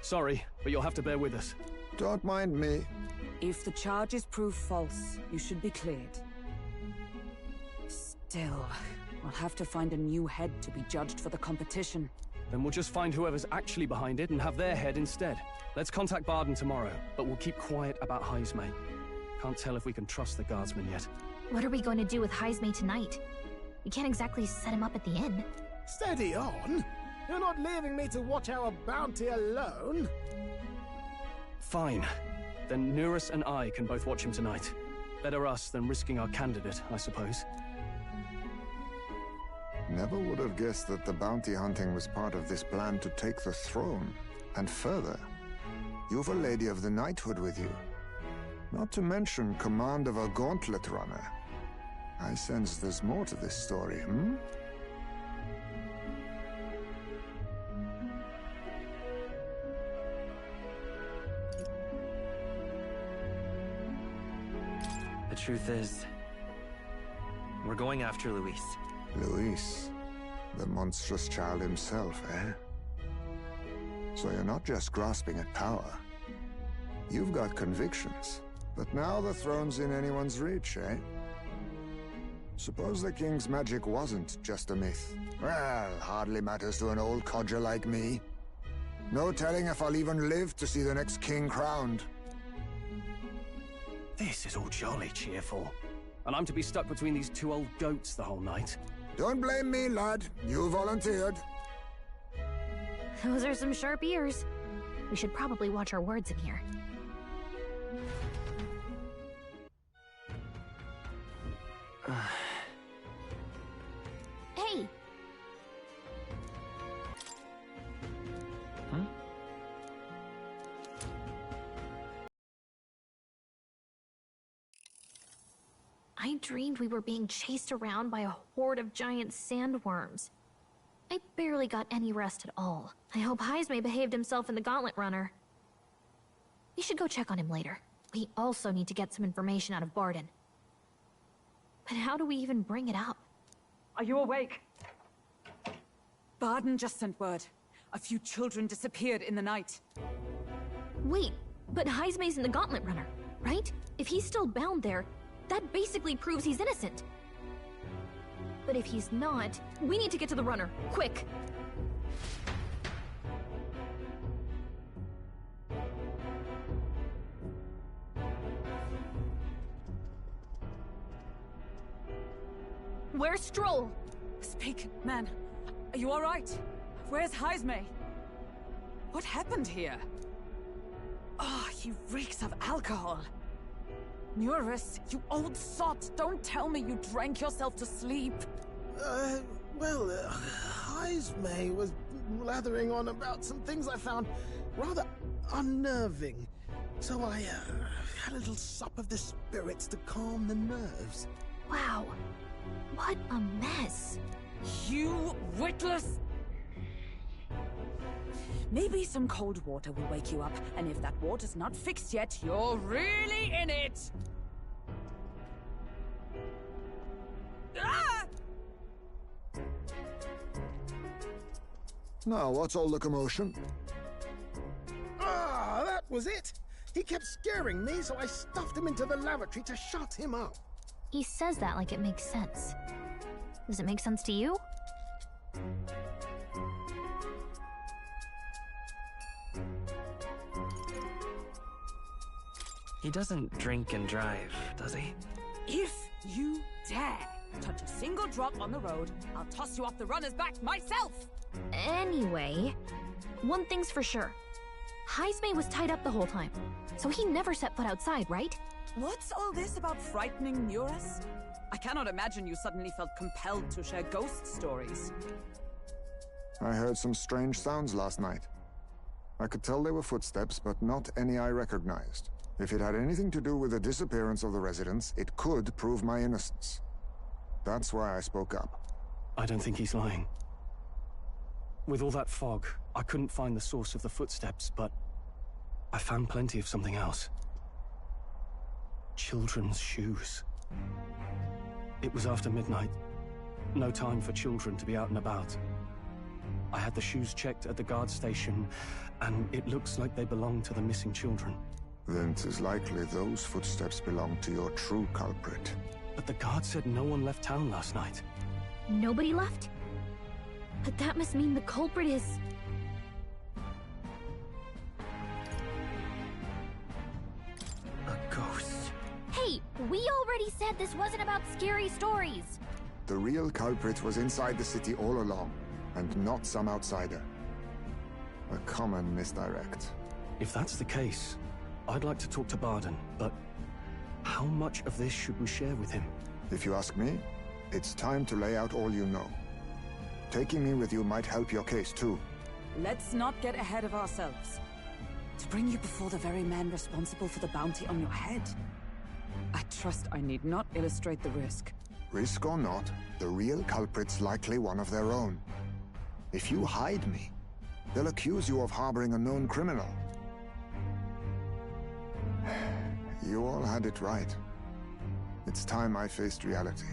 Sorry, but you'll have to bear with us. Don't mind me. If the charges prove false, you should be cleared. Still, we'll have to find a new head to be judged for the competition. Then we'll just find whoever's actually behind it and have their head instead. Let's contact Barden tomorrow, but we'll keep quiet about Heismay. Can't tell if we can trust the guardsman yet. What are we going to do with Heismay tonight? We can't exactly set him up at the inn. Steady on! You're not leaving me to watch our bounty alone! Fine. Then Nurus and I can both watch him tonight. Better us than risking our candidate, I suppose. Never would have guessed that the bounty hunting was part of this plan to take the throne. And further, you've a Lady of the Knighthood with you. Not to mention command of a gauntlet runner. I sense there's more to this story, hmm? The truth is, we're going after Luis. Luis, the monstrous child himself, eh? So you're not just grasping at power. You've got convictions. But now the throne's in anyone's reach, eh? Suppose the king's magic wasn't just a myth. Well, hardly matters to an old codger like me. No telling if I'll even live to see the next king crowned. This is all jolly cheerful. And I'm to be stuck between these two old goats the whole night. Don't blame me, lad. You volunteered. Those are some sharp ears. We should probably watch our words in here. Hey! Huh? I dreamed we were being chased around by a horde of giant sandworms. I barely got any rest at all. I hope Heismay behaved himself in the Gauntlet Runner. We should go check on him later. We also need to get some information out of Barden. But how do we even bring it up? Are you awake? Barden just sent word. A few children disappeared in the night. Wait, but Heismay's in the Gauntlet Runner, right? If he's still bound there, that basically proves he's innocent. But if he's not, we need to get to the runner, quick! Where's Stroll? Speak, man. Are you alright? Where's Heismay? What happened here? Oh, he reeks of alcohol. Nurus, you old sot, don't tell me you drank yourself to sleep. Heismay was blathering on about some things I found rather unnerving. So I had a little sup of the spirits to calm the nerves. Wow, what a mess. You witless... Maybe some cold water will wake you up, and if that water's not fixed yet, you're really in it! Ah! Now, what's all the commotion? Ah, that was it! He kept scaring me, so I stuffed him into the lavatory to shut him up. He says that like it makes sense. Does it make sense to you? He doesn't drink and drive, does he? If you dare touch a single drop on the road, I'll toss you off the runner's back myself! Anyway, one thing's for sure. Heismay was tied up the whole time, so he never set foot outside, right? What's all this about frightening Nurus? I cannot imagine you suddenly felt compelled to share ghost stories. I heard some strange sounds last night. I could tell they were footsteps, but not any I recognized. If it had anything to do with the disappearance of the residents, it could prove my innocence. That's why I spoke up. I don't think he's lying. With all that fog, I couldn't find the source of the footsteps, but I found plenty of something else. Children's shoes. It was after midnight. No time for children to be out and about. I had the shoes checked at the guard station, and it looks like they belong to the missing children. Then 'tis likely those footsteps belong to your true culprit. But the guard said no one left town last night. Nobody left? But that must mean the culprit is... A ghost. Hey, we already said this wasn't about scary stories. The real culprit was inside the city all along, and not some outsider. A common misdirect. If that's the case, I'd like to talk to Barden, but how much of this should we share with him? If you ask me, it's time to lay out all you know. Taking me with you might help your case too. Let's not get ahead of ourselves. To bring you before the very man responsible for the bounty on your head. I trust I need not illustrate the risk. Risk or not, the real culprit's likely one of their own. If you hide me, they'll accuse you of harboring a known criminal. You all had it right. It's time I faced reality.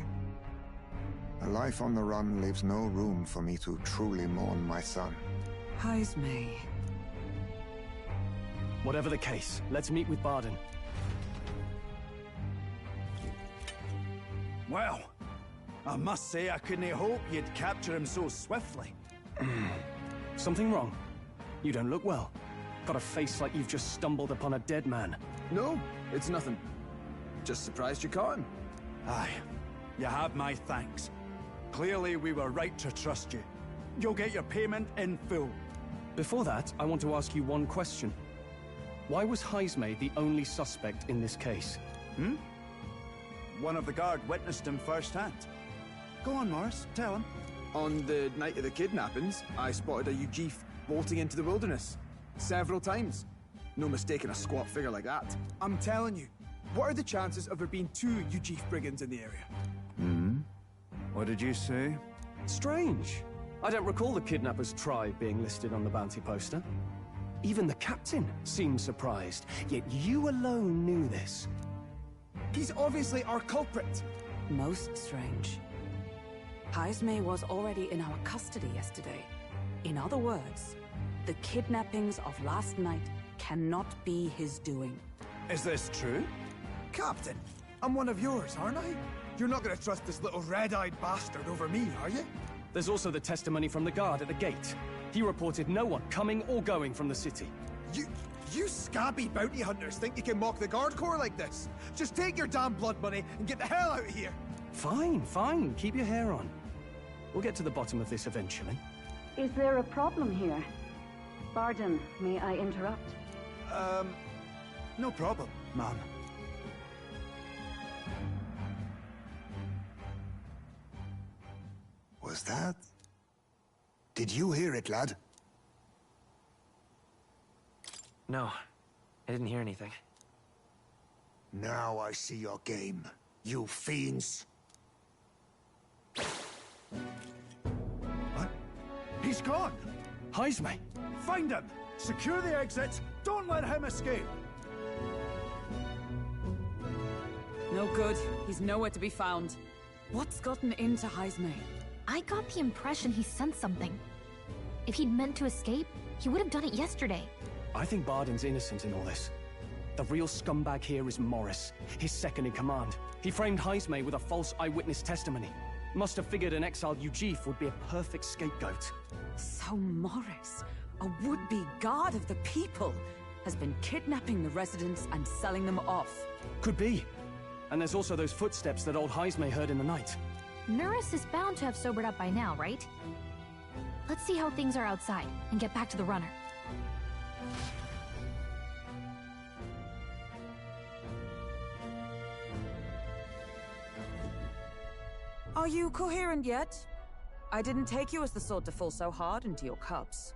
A life on the run leaves no room for me to truly mourn my son. Heismay. Whatever the case, let's meet with Barden. Well, I must say I couldn't hope you'd capture him so swiftly. Something wrong? You don't look well. Got a face like you've just stumbled upon a dead man. No, it's nothing. Just surprised you caught him. Aye, you have my thanks. Clearly we were right to trust you. You'll get your payment in full. Before that, I want to ask you one question. Why was Heismay the only suspect in this case? One of the guard witnessed him firsthand. Go on, Morris, tell him. On the night of the kidnappings, I spotted a Ujif bolting into the wilderness. Several times. No mistaking a squat figure like that. I'm telling you, what are the chances of there being 2 Ujif brigands in the area? What did you say? Strange. I don't recall the kidnappers' tribe being listed on the bounty poster. Even the captain seemed surprised, yet you alone knew this. He's obviously our culprit. Most strange. Heismay was already in our custody yesterday. In other words, the kidnappings of last night cannot be his doing. Is this true? Captain, I'm one of yours, aren't I? You're not gonna trust this little red-eyed bastard over me, are you? There's also the testimony from the guard at the gate. He reported no one coming or going from the city. You scabby bounty hunters think you can mock the guard corps like this? Just take your damn blood money and get the hell out of here! Fine, fine. Keep your hair on. We'll get to the bottom of this eventually. Is there a problem here? Barden, may I interrupt? No problem, ma'am. Was that? Did you hear it, lad? No, I didn't hear anything. Now I see your game, you fiends. What? He's gone! Heismay! Find him! Secure the exits! Don't let him escape! No good. He's nowhere to be found. What's gotten into Heismay? I got the impression he sensed something. If he'd meant to escape, he would have done it yesterday. I think Barden's innocent in all this. The real scumbag here is Morris, his second in command. He framed Heismay with a false eyewitness testimony. Must have figured an exiled Ujif would be a perfect scapegoat. So Morris, a would-be guard of the people, has been kidnapping the residents and selling them off. Could be. And there's also those footsteps that old Heismay heard in the night. Nuris is bound to have sobered up by now, right? Let's see how things are outside, and get back to the runner. Are you coherent yet? I didn't take you as the sort to fall so hard into your cups.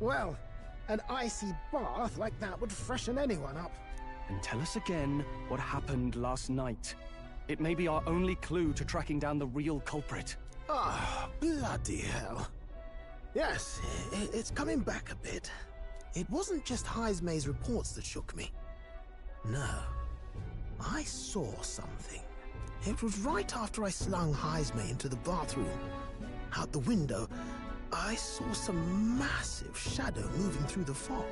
Well, an icy bath like that would freshen anyone up. And tell us again what happened last night. It may be our only clue to tracking down the real culprit. Ah, bloody hell. Yes, it's coming back a bit. It wasn't just Heismay's reports that shook me. No, I saw something. It was right after I slung Heismay into the bathroom. Out the window, I saw some massive shadow moving through the fog.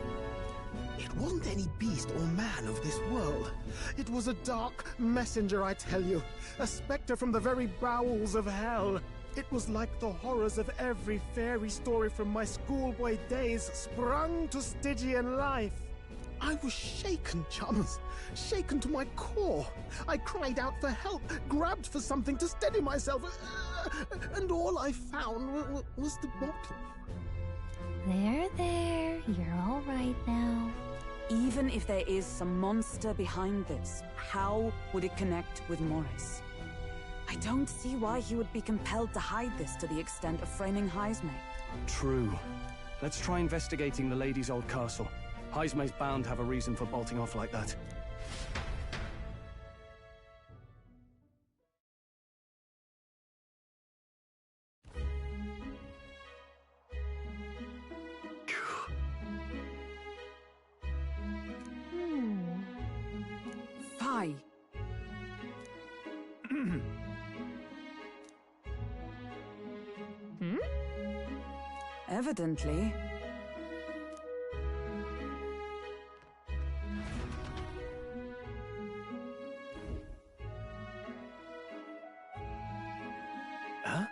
It wasn't any beast or man of this world. It was a dark messenger, I tell you. A specter from the very bowels of hell. It was like the horrors of every fairy story from my schoolboy days sprung to Stygian life. I was shaken, chums. Shaken to my core. I cried out for help, grabbed for something to steady myself, and all I found was the bottle. There. You're all right now. Even if there is some monster behind this, how would it connect with Morris? I don't see why he would be compelled to hide this to the extent of framing Heisme. True. Let's try investigating the lady's old castle. Heisme's bound to have a reason for bolting off like that. Fi. Evidently. Huh?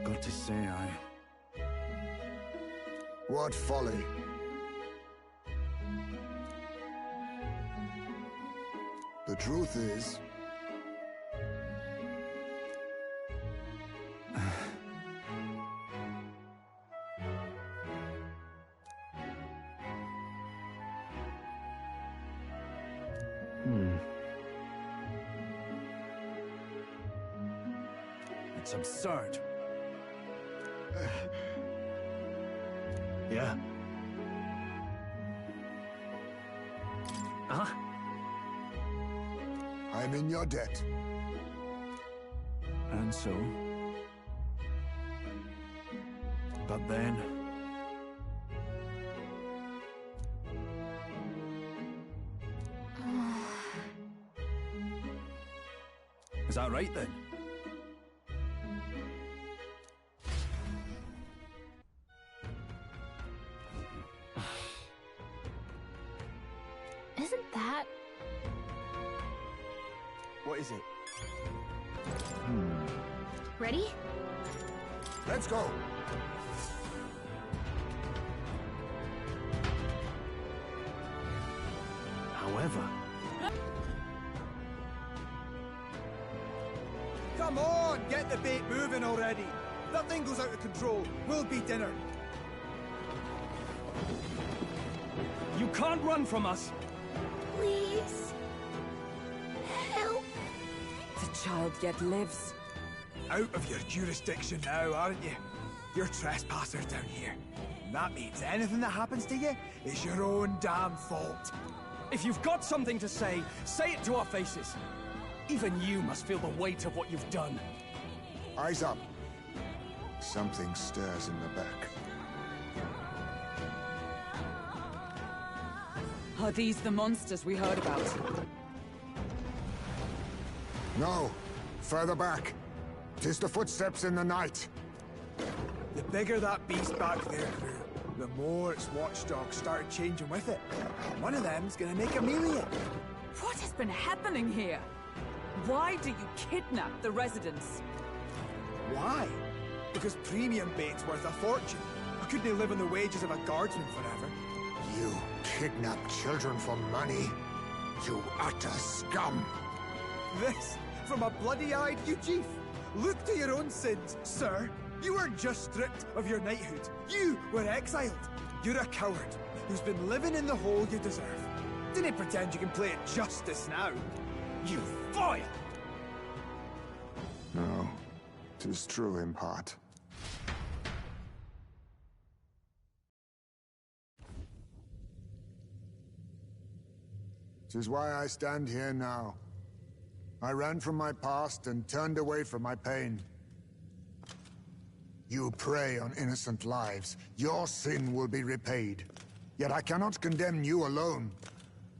Got to say, What folly. The truth is... It's absurd. Yeah. Huh? I'm in your debt. And so? But then... Is that right then? Isn't that... What is it? Ready? Let's go! However... Come on, get the bait moving already. That thing goes out of control. We'll be dinner. You can't run from us! Please. Help. The child yet lives. Out of your jurisdiction now, aren't you? You're trespassers down here. And that means anything that happens to you is your own damn fault. If you've got something to say it to our faces. Even you must feel the weight of what you've done. Eyes up. Something stirs in the back. Are these the monsters we heard about? No. Further back. 'Tis the footsteps in the night. The bigger that beast back there grew, the more its watchdogs started changing with it. One of them's gonna make a meal of it. What has been happening here? Why do you kidnap the residents? Why? Because premium bait's worth a fortune. I couldn't live on the wages of a guardsman forever. You kidnap children for money? You utter scum! This from a bloody-eyed Eugene. Look to your own sins, sir. You weren't just stripped of your knighthood. You were exiled. You're a coward who's been living in the hole you deserve. Didn't pretend you can play at justice now. You vile! No, 'tis true in part. 'Tis why I stand here now. I ran from my past and turned away from my pain. You prey on innocent lives. Your sin will be repaid. Yet I cannot condemn you alone.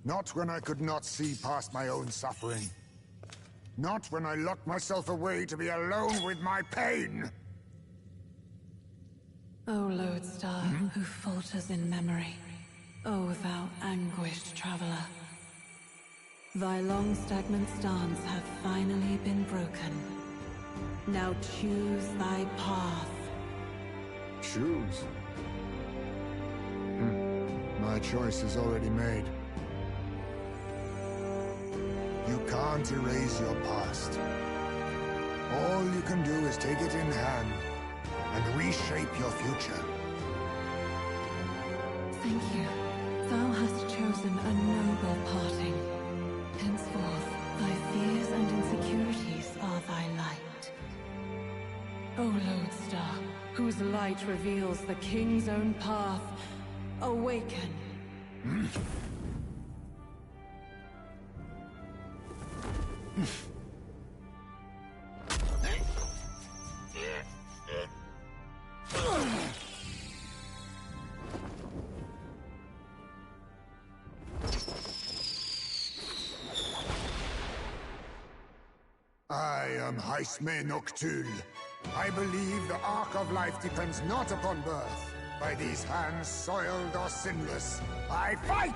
Not when I could not see past my own suffering. Not when I locked myself away to be alone with my pain. O lodestar, who falters in memory, O thou anguished traveler. Thy long stagnant stance hath finally been broken. Now choose thy path. Choose? My choice is already made. You can't erase your past. All you can do is take it in hand and reshape your future. Thank you. Thou hast chosen a noble parting. Henceforth, thy fears and insecurities are thy light. O lodestar, whose light reveals the king's own path, awaken. I am Haisme Noctul. I believe the arc of life depends not upon birth. By these hands, soiled or sinless, I fight!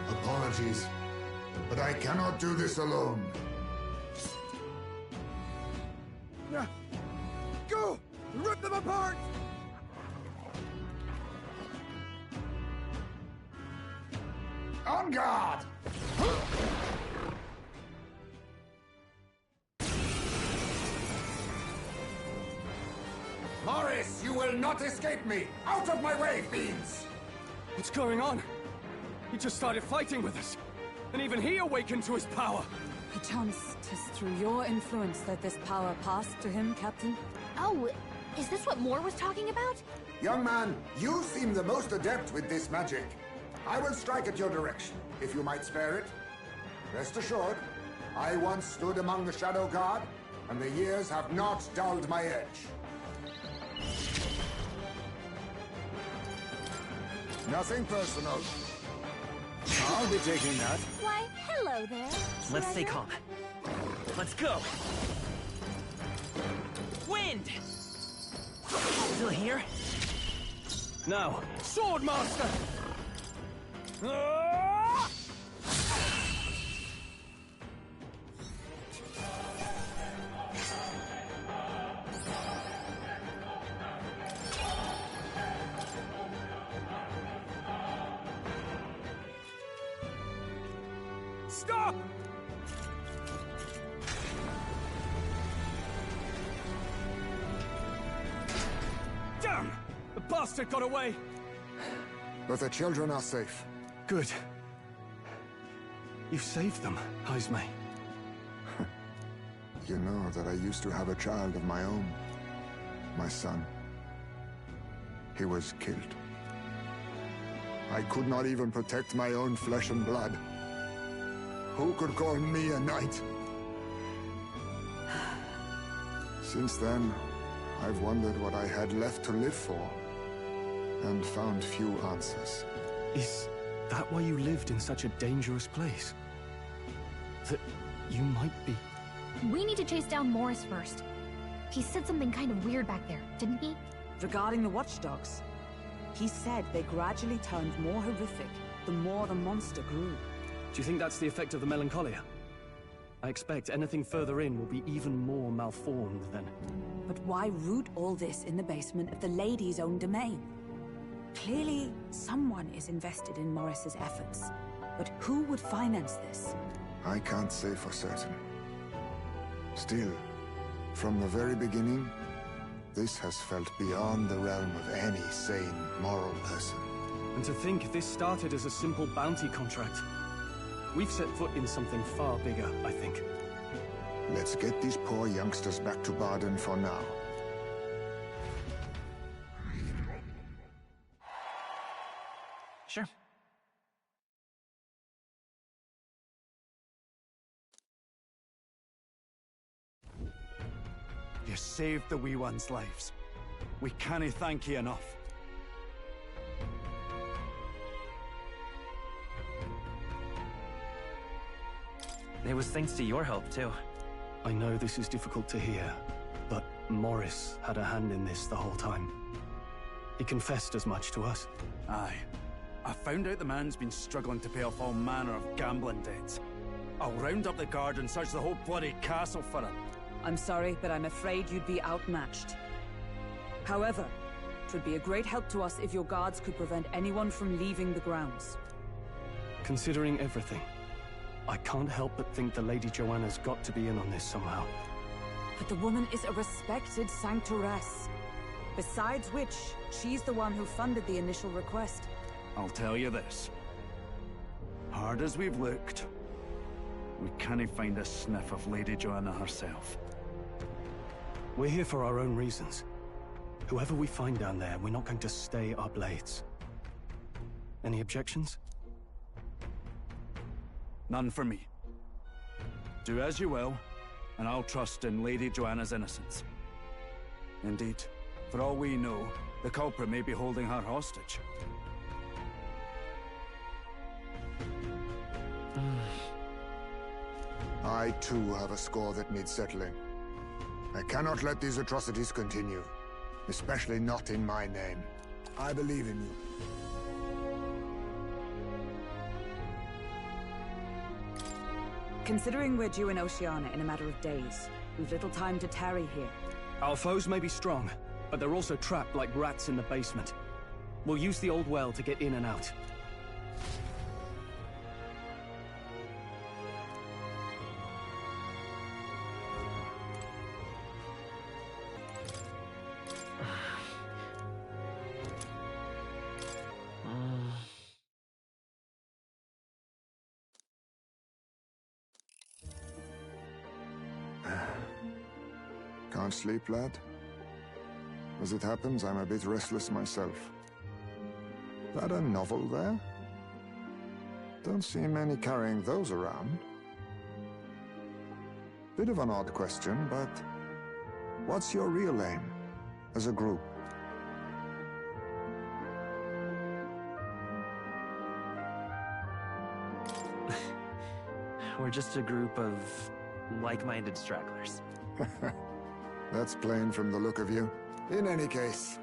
Apologies, but I cannot do this alone. Go! Rip them apart! On guard! Morris, you will not escape me! Out of my way, fiends! What's going on? He just started fighting with us. And even he awakened to his power. Perchance 'tis through your influence that this power passed to him, Captain? Oh, is this what Moore was talking about? Young man, you seem the most adept with this magic. I will strike at your direction, if you might spare it. Rest assured, I once stood among the Shadow Guard, and the years have not dulled my edge. Nothing personal. I'll be taking that. Why, hello there. Let's stay calm. Let's go! Wind! Still here? Now, Swordmaster! Stop! Damn! The bastard got away! But the children are safe. Good. You saved them, Haisme. You know that I used to have a child of my own. My son. He was killed. I could not even protect my own flesh and blood. Who could call me a knight? Since then, I've wondered what I had left to live for, and found few answers. Is that why you lived in such a dangerous place? That you might be... We need to chase down Morris first. He said something kind of weird back there, didn't he? Regarding the watchdogs, he said they gradually turned more horrific the more the monster grew. Do you think that's the effect of the melancholia? I expect anything further in will be even more malformed then. But why root all this in the basement of the lady's own domain? Clearly, someone is invested in Morris's efforts. But who would finance this? I can't say for certain. Still, from the very beginning, this has felt beyond the realm of any sane, moral person. And to think this started as a simple bounty contract. We've set foot in something far bigger, I think. Let's get these poor youngsters back to Baden for now. Sure. You saved the wee ones' lives. We cannae thank you enough. It was thanks to your help, too. I know this is difficult to hear, but Morris had a hand in this the whole time. He confessed as much to us. Aye. I found out the man's been struggling to pay off all manner of gambling debts. I'll round up the guard and search the whole bloody castle for him. I'm sorry, but I'm afraid you'd be outmatched. However, it would be a great help to us if your guards could prevent anyone from leaving the grounds. Considering everything, I can't help but think the Lady Joanna's got to be in on this somehow. But the woman is a respected sanctoress. Besides which, she's the one who funded the initial request. I'll tell you this. Hard as we've looked, we can't find a sniff of Lady Joanna herself. We're here for our own reasons. Whoever we find down there, we're not going to stay our blades. Any objections? None for me. Do as you will, and I'll trust in Lady Joanna's innocence. Indeed, for all we know, the culprit may be holding her hostage. I too have a score that needs settling. I cannot let these atrocities continue, especially not in my name. I believe in you. Considering we're due in Oceania in a matter of days, we've little time to tarry here. Our foes may be strong, but they're also trapped like rats in the basement. We'll use the old well to get in and out. Can't sleep, lad? As it happens, I'm a bit restless myself. That a novel there? Don't see many carrying those around. Bit of an odd question, but what's your real aim as a group? We're just a group of like-minded stragglers. That's plain from the look of you. In any case,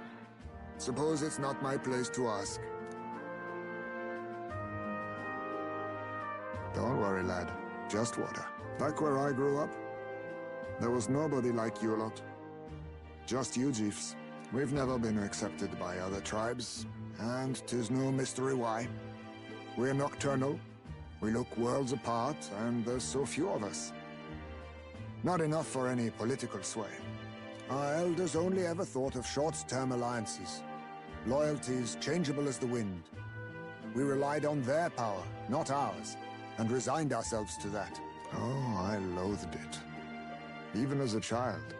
suppose it's not my place to ask. Don't worry, lad. Just water. Back where I grew up, there was nobody like you lot. Just you chiefs. We've never been accepted by other tribes, and 'tis no mystery why. We're nocturnal, we look worlds apart, and there's so few of us. Not enough for any political sway. Our elders only ever thought of short-term alliances. Loyalties changeable as the wind. We relied on their power, not ours, and resigned ourselves to that. Oh, I loathed it. Even as a child.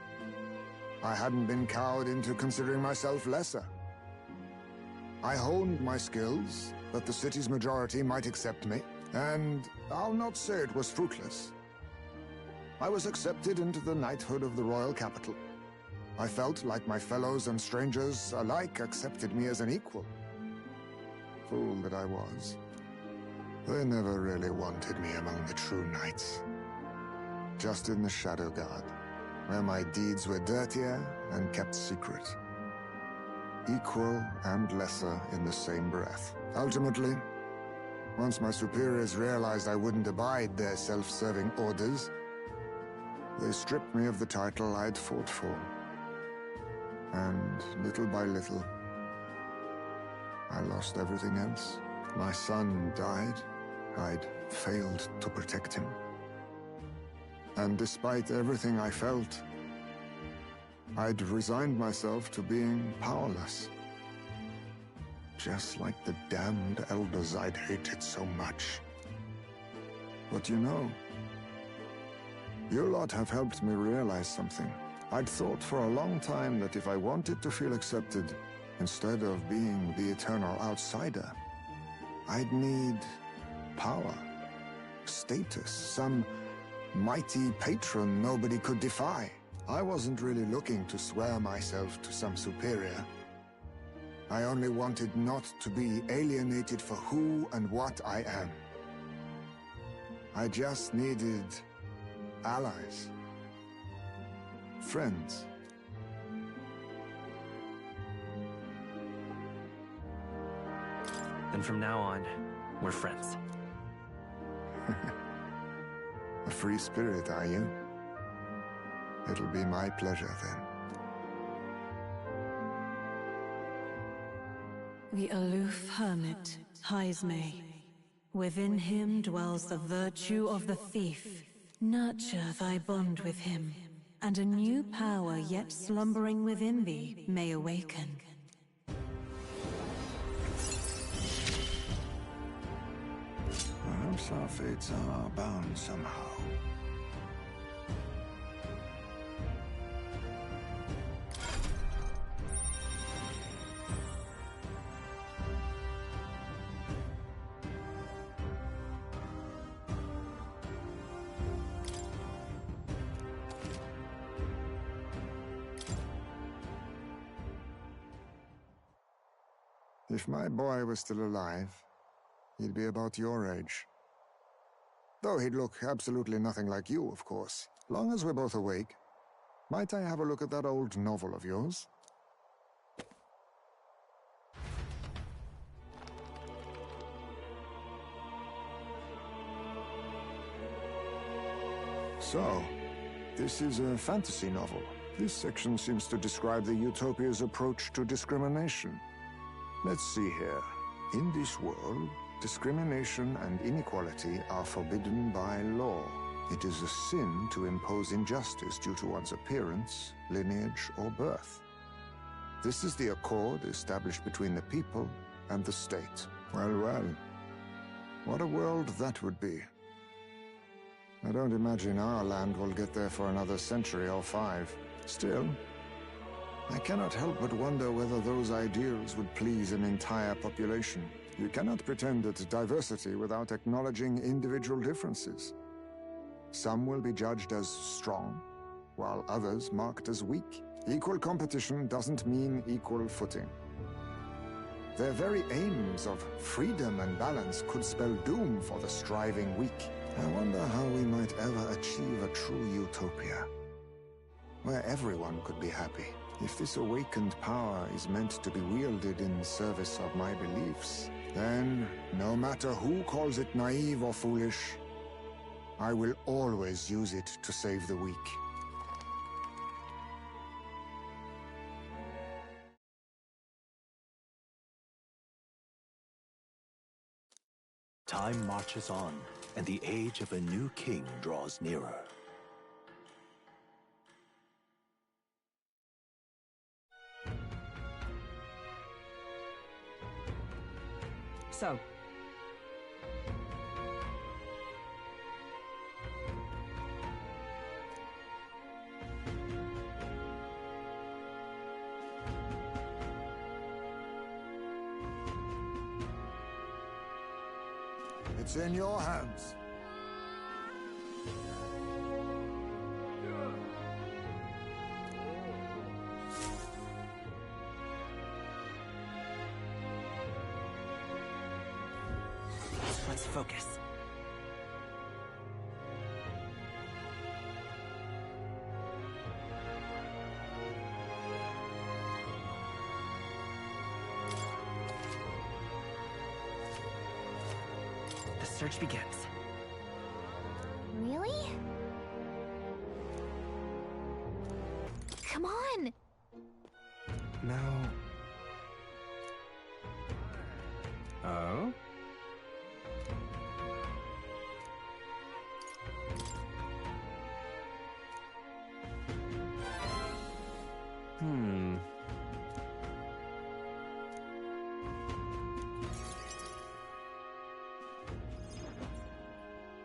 I hadn't been cowed into considering myself lesser. I honed my skills, that the city's majority might accept me, and I'll not say it was fruitless. I was accepted into the knighthood of the royal capital. I felt like my fellows and strangers alike accepted me as an equal. Fool that I was. They never really wanted me among the true knights. Just in the Shadow Guard, where my deeds were dirtier and kept secret. Equal and lesser in the same breath. Ultimately, once my superiors realized I wouldn't abide their self-serving orders, they stripped me of the title I'd fought for. And little by little, I lost everything else. My son died. I'd failed to protect him. And despite everything I felt, I'd resigned myself to being powerless. Just like the damned elders I'd hated so much. But you know, you lot have helped me realize something. I'd thought for a long time that if I wanted to feel accepted, instead of being the eternal outsider, I'd need power, status, some mighty patron nobody could defy. I wasn't really looking to swear myself to some superior. I only wanted not to be alienated for who and what I am. I just needed allies. Friends. And from now on, we're friends. A free spirit, are you? It'll be my pleasure, then. The aloof hermit, Hyzme. Within him dwells the virtue of the thief. Nurture thy bond with him, and a new power yet slumbering within thee may awaken. Perhaps our fates are bound somehow. If my boy was still alive, he'd be about your age. Though he'd look absolutely nothing like you, of course. Long as we're both awake. Might I have a look at that old novel of yours? So, this is a fantasy novel. This section seems to describe the Utopia's approach to discrimination. Let's see here. In this world, discrimination and inequality are forbidden by law. It is a sin to impose injustice due to one's appearance, lineage, or birth. This is the accord established between the people and the state. Well, well. What a world that would be. I don't imagine our land will get there for another century or 5. Still, I cannot help but wonder whether those ideals would please an entire population. You cannot pretend at diversity without acknowledging individual differences. Some will be judged as strong, while others marked as weak. Equal competition doesn't mean equal footing. Their very aims of freedom and balance could spell doom for the striving weak. I wonder how we might ever achieve a true utopia, where everyone could be happy. If this awakened power is meant to be wielded in service of my beliefs, then, no matter who calls it naive or foolish, I will always use it to save the weak. Time marches on, and the age of a new king draws nearer. So, it's in your hands. Let's focus. The search begins. Really? Come on! now... Oh?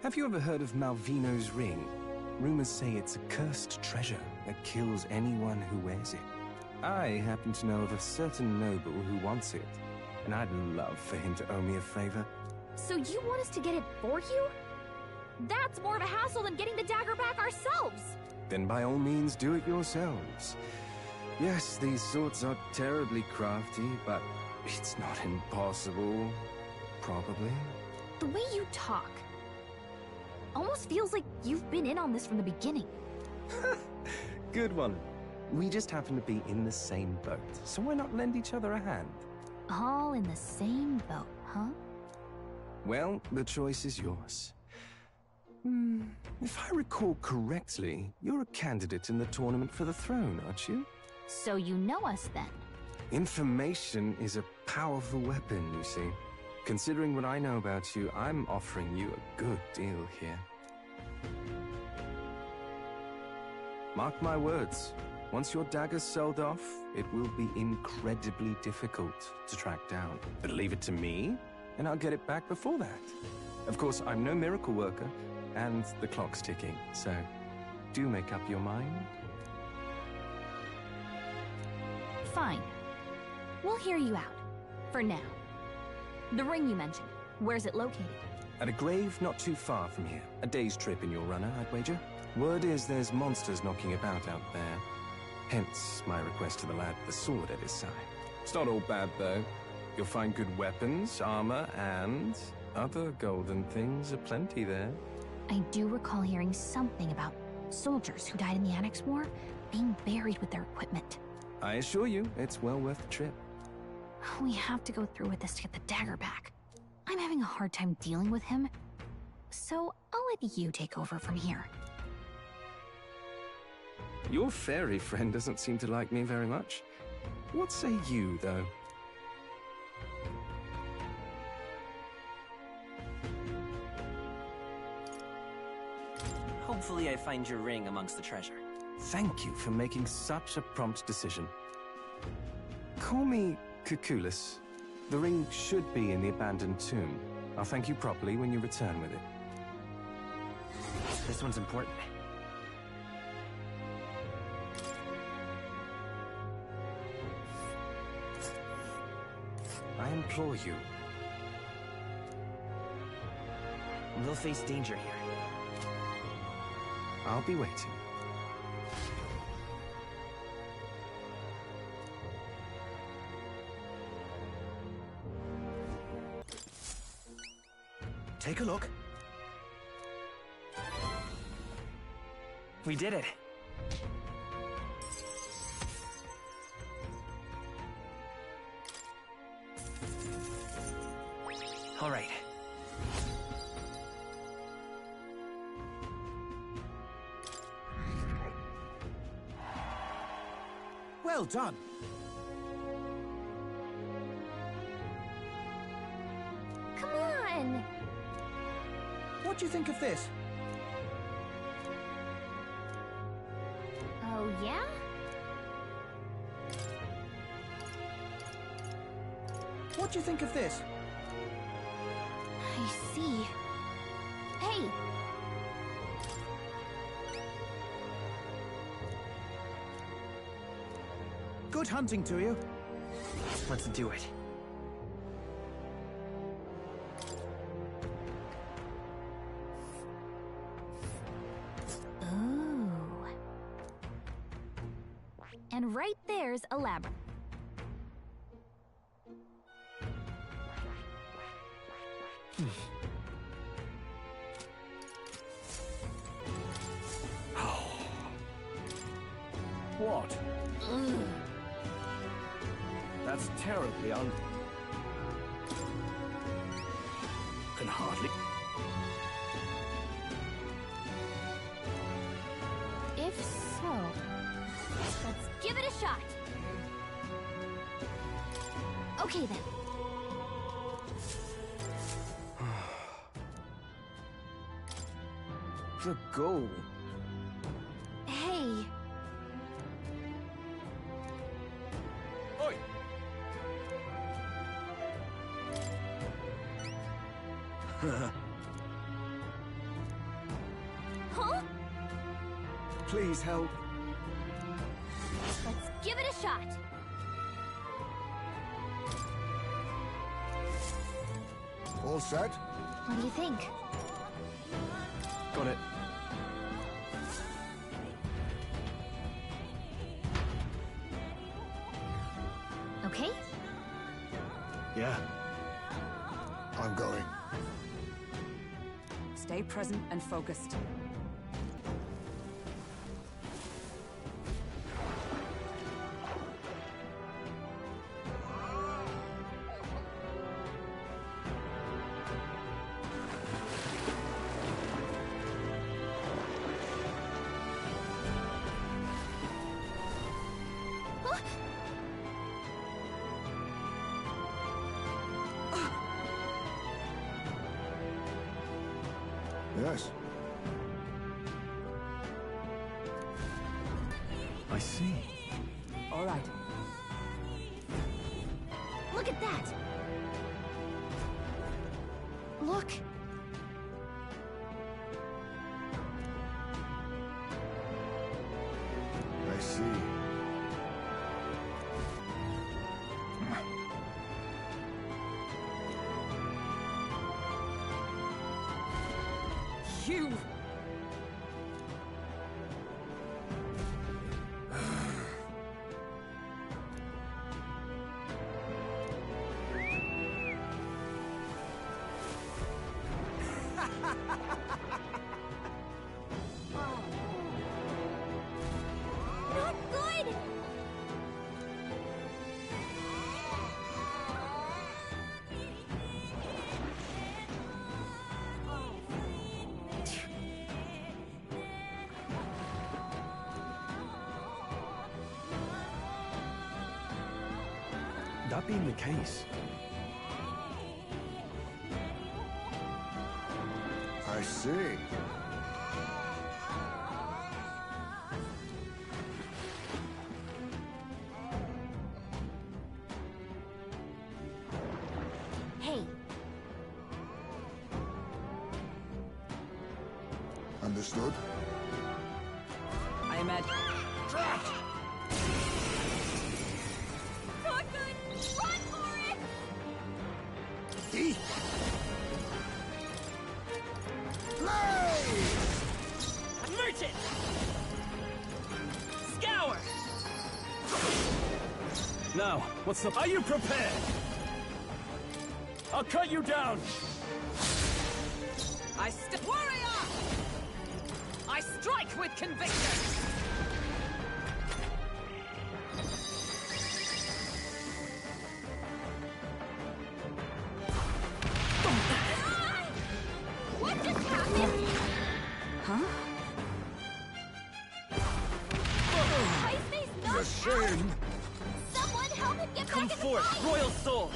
Have you ever heard of Malvino's ring? Rumors say it's a cursed treasure that kills anyone who wears it. I happen to know of a certain noble who wants it, and I'd love for him to owe me a favor. So you want us to get it for you? That's more of a hassle than getting the dagger back ourselves! then by all means do it yourselves. Yes, these swords are terribly crafty, but it's not impossible, probably. The way you talk almost feels like you've been in on this from the beginning. Good one. We just happen to be in the same boat, so why not lend each other a hand? All in the same boat, huh? Well, the choice is yours. If I recall correctly, you're a candidate in the tournament for the throne, aren't you? So you know us then? Information is a powerful weapon, you see. Considering what I know about you, I'm offering you a good deal here. Mark my words, once your dagger's sold off, it will be incredibly difficult to track down. But leave it to me, and I'll get it back before that. Of course, I'm no miracle worker, and the clock's ticking, so do make up your mind. Fine. We'll hear you out. For now. The ring you mentioned, where's it located? At a grave not too far from here. A day's trip in your runner, I'd wager. Word is there's monsters knocking about out there. Hence my request to the lad with the sword at his side. It's not all bad, though. You'll find good weapons, armor, and other golden things aplenty there. I do recall hearing something about soldiers who died in the Annex War being buried with their equipment. I assure you, it's well worth the trip. We have to go through with this to get the dagger back. I'm having a hard time dealing with him, so I'll let you take over from here. Your fairy friend doesn't seem to like me very much. What say you, though? Hopefully I find your ring amongst the treasure. Thank you for making such a prompt decision. Call me Cuculus. The ring should be in the abandoned tomb. I'll thank you properly when you return with it. This one's important. I implore you. We'll face danger here. I'll be waiting. Take a look. We did it. All right. Well done. Come on! What do you think of this? Oh, yeah? What do you think of this? I see. Hey! Good hunting to you. Let's do it. Ooh. And right there's a labyrinth. What? That's terribly can hardly... If so, let's give it a shot. Okay then. The goal. Hey. Oi! Huh? Please help. Let's give it a shot. All set? What do you think? Got it. okay? Yeah. I'm going. Stay present and focused. Yes. I see. All right. Look at that! Look! I see. You! Not good! That being the case, I see. Hey, Understood? I imagine. not good! Run for it! Eat! Play! Merchant! Scour! now, what's the... Are you prepared? I'll cut you down! Warrior! I strike with conviction! What just happened? Huh? Hype's knocked The shame! out! Someone help him get Come back in the forth, fight! Royal Soul!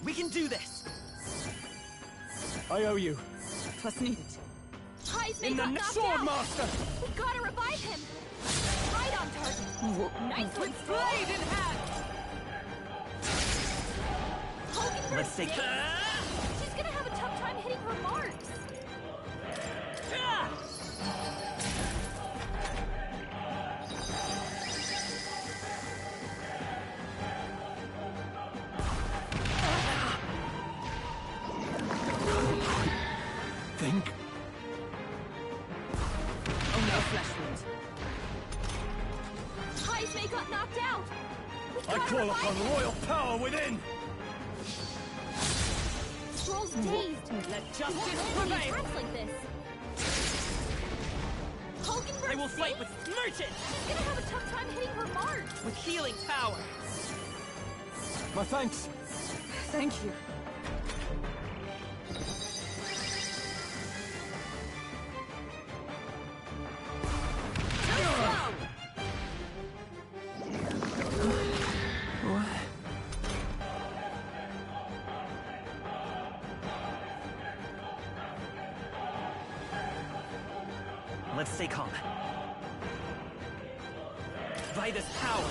We can do this! I owe you. Plus needed. Hype's In the got knocked Sword out! Master! We gotta revive him! Right on target! Nice one, With blade in hand! Hogan versus Let's take... Dave? She's gonna have a tough time hitting her marks! Think? Oh no, flesh wounds. Hype got knocked out! We I gotta call revive upon him! royal power within! Stroll's dazed! Let He justice won't handle prevail! attacks like this! Hogan versus I will fight Dave? with Merchant! She's gonna have a tough time hitting her marks! With healing power! My thanks. Thank you. Let's stay calm. By this power!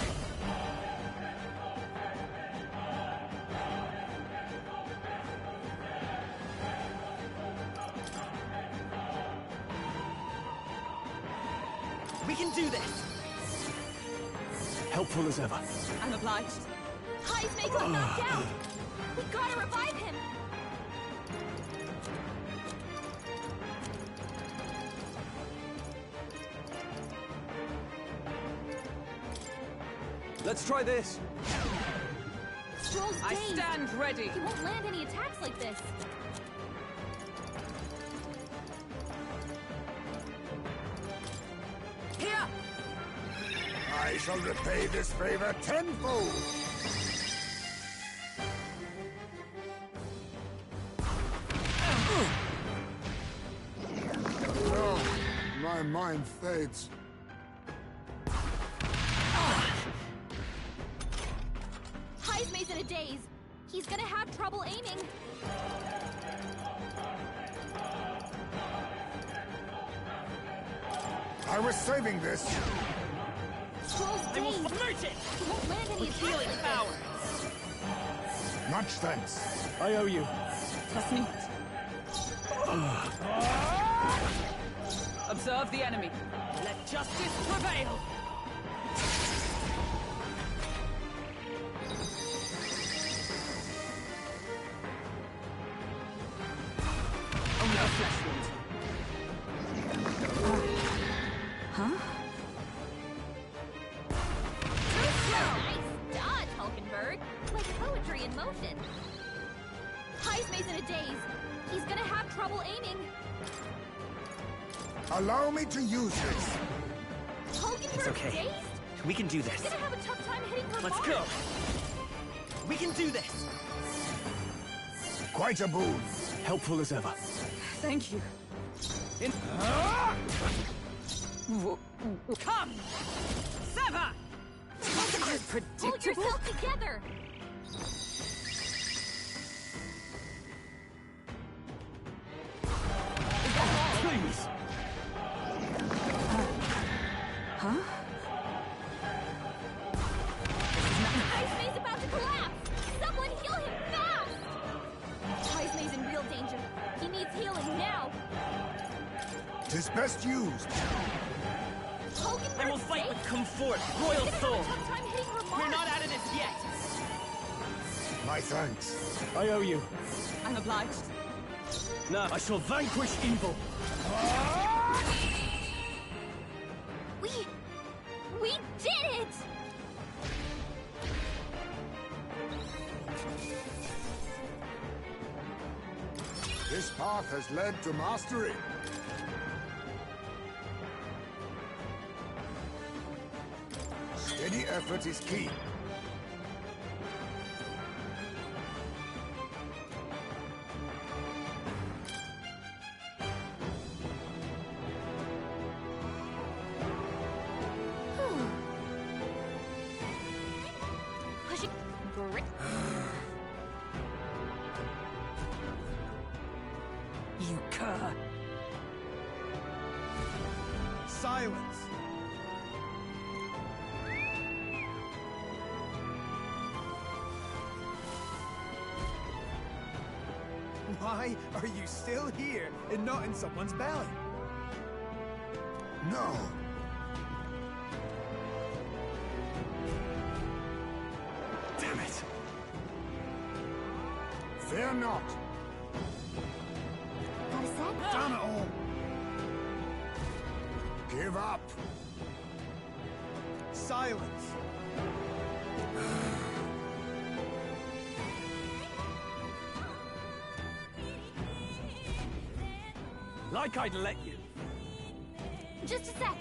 We can do this! Helpful as ever. I'm obliged. Hype got knocked out! We gotta revive him! Let's try this. Stroll's I dazed. stand ready. He won't land any attacks like this. Here! I shall repay this favor tenfold. Oh, my mind fades. Heisme's in a daze. He's gonna have trouble aiming. I was saving this. Stroll's dazed. He won't land any attacks like power. this. Much thanks. I owe you. Trust me. Observe the enemy. Let justice prevail. Oh, no flesh wound. Huh? Nice dodge, Hulkenberg. Like poetry in motion. Heisme's in a daze. He's gonna have trouble aiming. Allow me to use this. Hulkenberg's It's okay. dazed? We can do He's this. gonna have a tough time hitting her Let's mark. go. We can do this. Quite a boon. Helpful as ever. Thank you. Come! Sever! Hold Predictable? yourself together. Please. Huh? Heisme's about to collapse. Someone heal him fast. Heisme's in real danger. He needs healing now. Tis best used. Hulkenberg's I will fight with safe? comfort, He's royal gonna have soul. a tough time hitting her mark. We're not out of this yet. My thanks. I owe you. I'm obliged. Now I shall vanquish evil. We did it! This path has led to mastery. Steady effort is key. Pushing. Great. You cur. Silence! Why are you still here and not in someone's belly? No. Damn it. Fear not. Got a sec? Damn it all! Give up. Silence! Like I'd let you. Just a sec.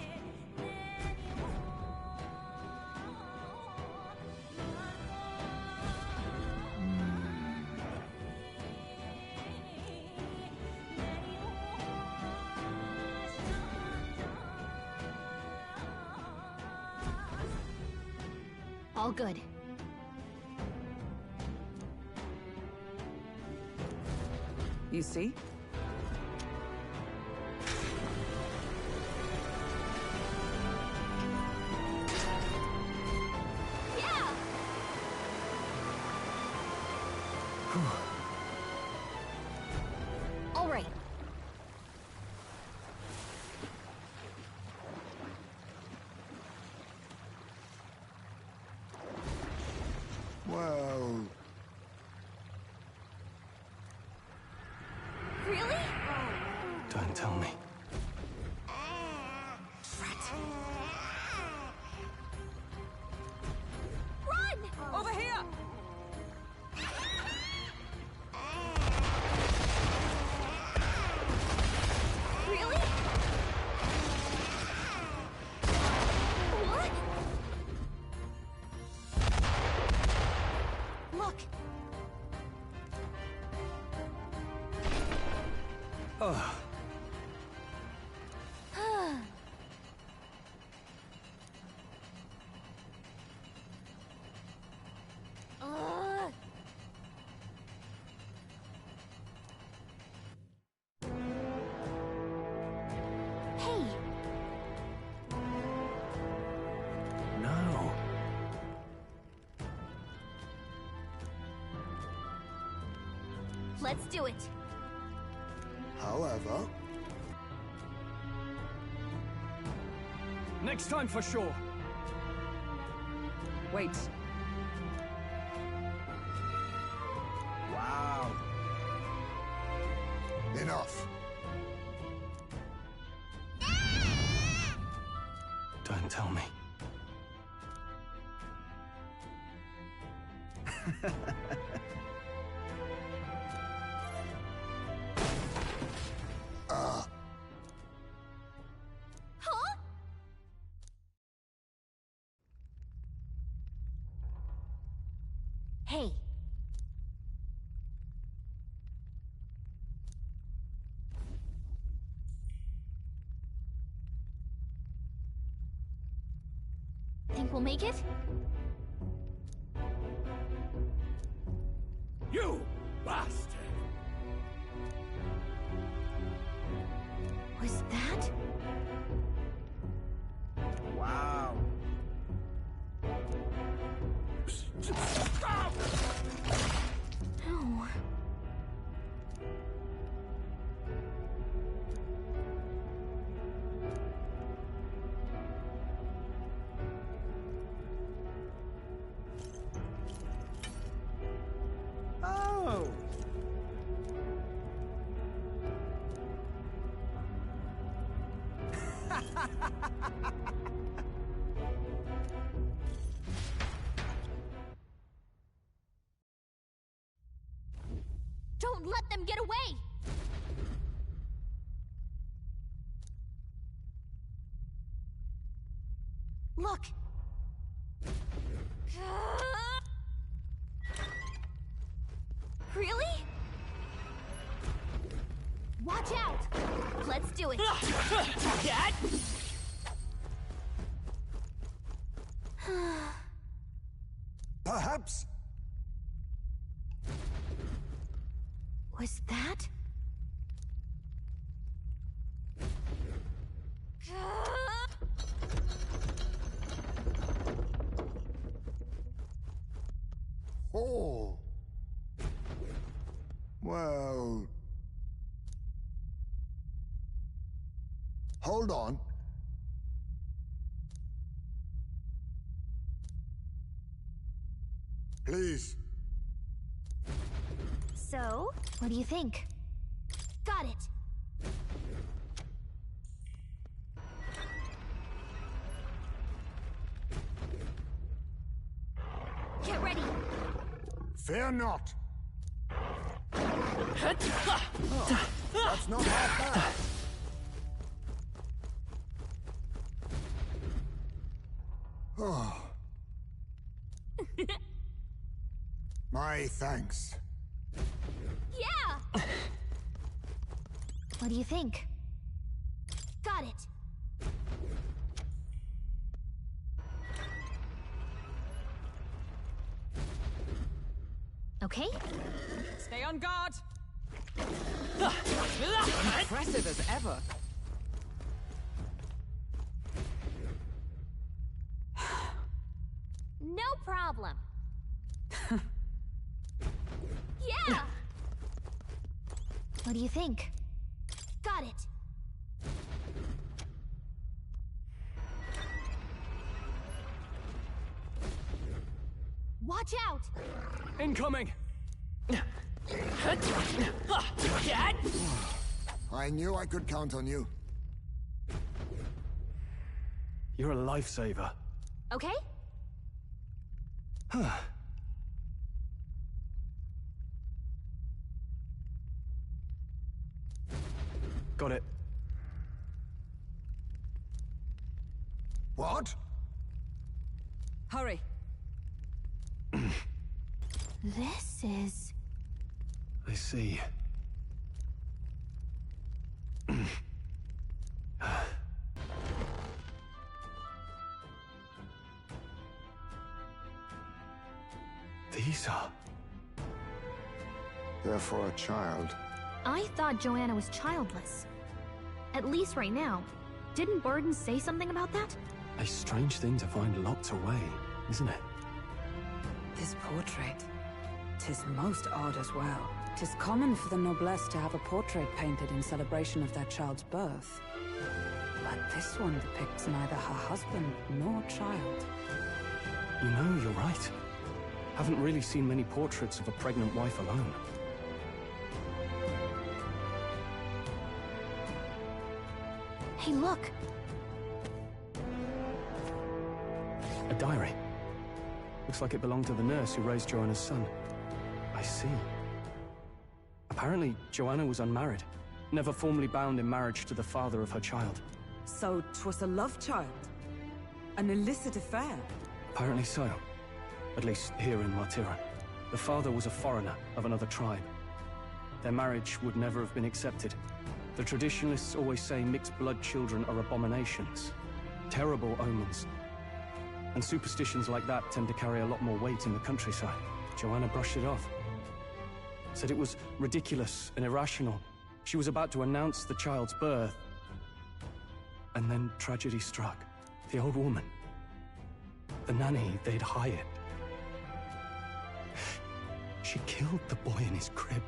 All good. You see? Yeah! All right. Well, Really? Don't tell me. Hey, No. let's do it. However, Next time for sure. Wait. Wow. enough. Don't tell me. Huh? Hey. Think we'll make it? You bastard! Was that? Wow. No. Oh. Don't let them get away! Look! Really? Watch out! Let's do it! Perhaps Was that? Oh. Well... Hold on. Please. So, what do you think? Got it! Get ready! Fear not. That's not half bad. Oh. My thanks. Yeah! What do you think? Got it! Okay? Stay on guard! Impressive as ever. No problem. Yeah! What do you think? Got it. Watch out! Incoming! I knew I could count on you. You're a lifesaver. Okay? Got it. What? Hurry. This is... I see. These are... They're for a child. I thought Joanna was childless. At least right now. Didn't Burden say something about that? A strange thing to find locked away, isn't it? This portrait. 'Tis most odd as well. 'Tis common for the noblesse to have a portrait painted in celebration of their child's birth. But this one depicts neither her husband nor child. You know, you're right. Haven't really seen many portraits of a pregnant wife alone. Hey, look! A diary. Looks like it belonged to the nurse who raised Joanna's son. I see. Apparently, Joanna was unmarried, never formally bound in marriage to the father of her child. So 'twas a love child? An illicit affair? Apparently so. At least here in Martyra. The father was a foreigner of another tribe. Their marriage would never have been accepted. The traditionalists always say mixed blood children are abominations. Terrible omens. And superstitions like that tend to carry a lot more weight in the countryside. Joanna brushed it off. Said it was ridiculous and irrational. She was about to announce the child's birth. And then tragedy struck. The old woman. The nanny they'd hired. She killed the boy in his crib.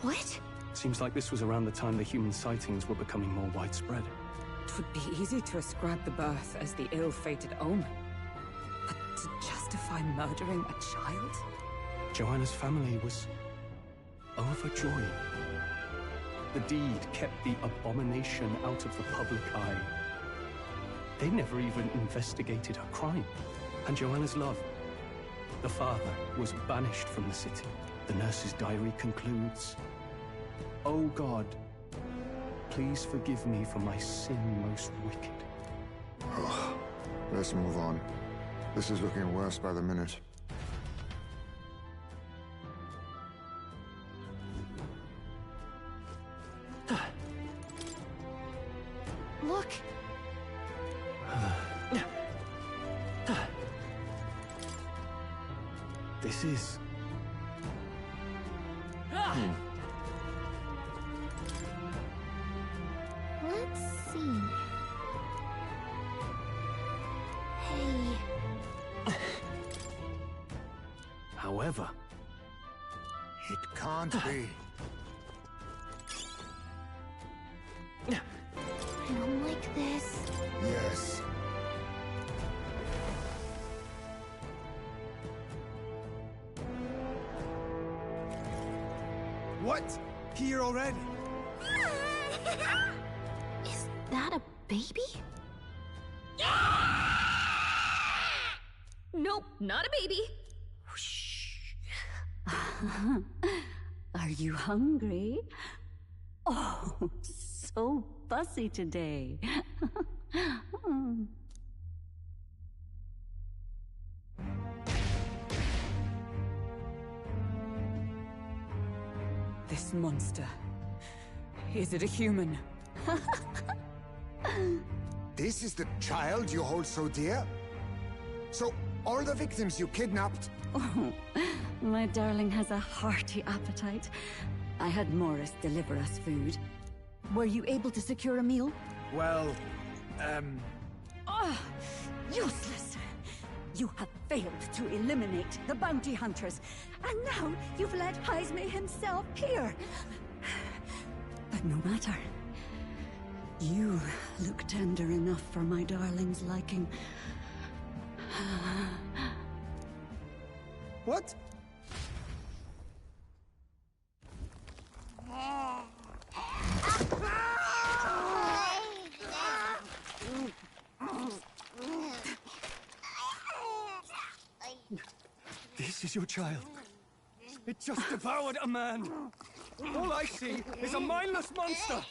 What? Seems like this was around the time the human sightings were becoming more widespread. It would be easy to ascribe the birth as the ill-fated omen. But to justify murdering a child? Joanna's family was overjoyed. The deed kept the abomination out of the public eye. They never even investigated her crime. And Joanna's love. The father was banished from the city. The nurse's diary concludes, "Oh God, please forgive me for my sin most wicked." Ugh. Let's move on. This is looking worse by the minute. Look! This is... Let's see... Hey... However... It can't be. I don't like this. Yes. What? Here already? Is that a baby? Nope, not a baby. Are you hungry? Oh, so fussy today. This monster. Is it a human? This is the child you hold so dear? So, all the victims you kidnapped? Oh, my darling has a hearty appetite. I had Morris deliver us food. Were you able to secure a meal? Well, Ah, useless! You have failed to eliminate the bounty hunters, and now you've let Heisme himself here. But no matter. You look tender enough for my darling's liking. what? This is your child. It just devoured a man. All I see is a mindless monster.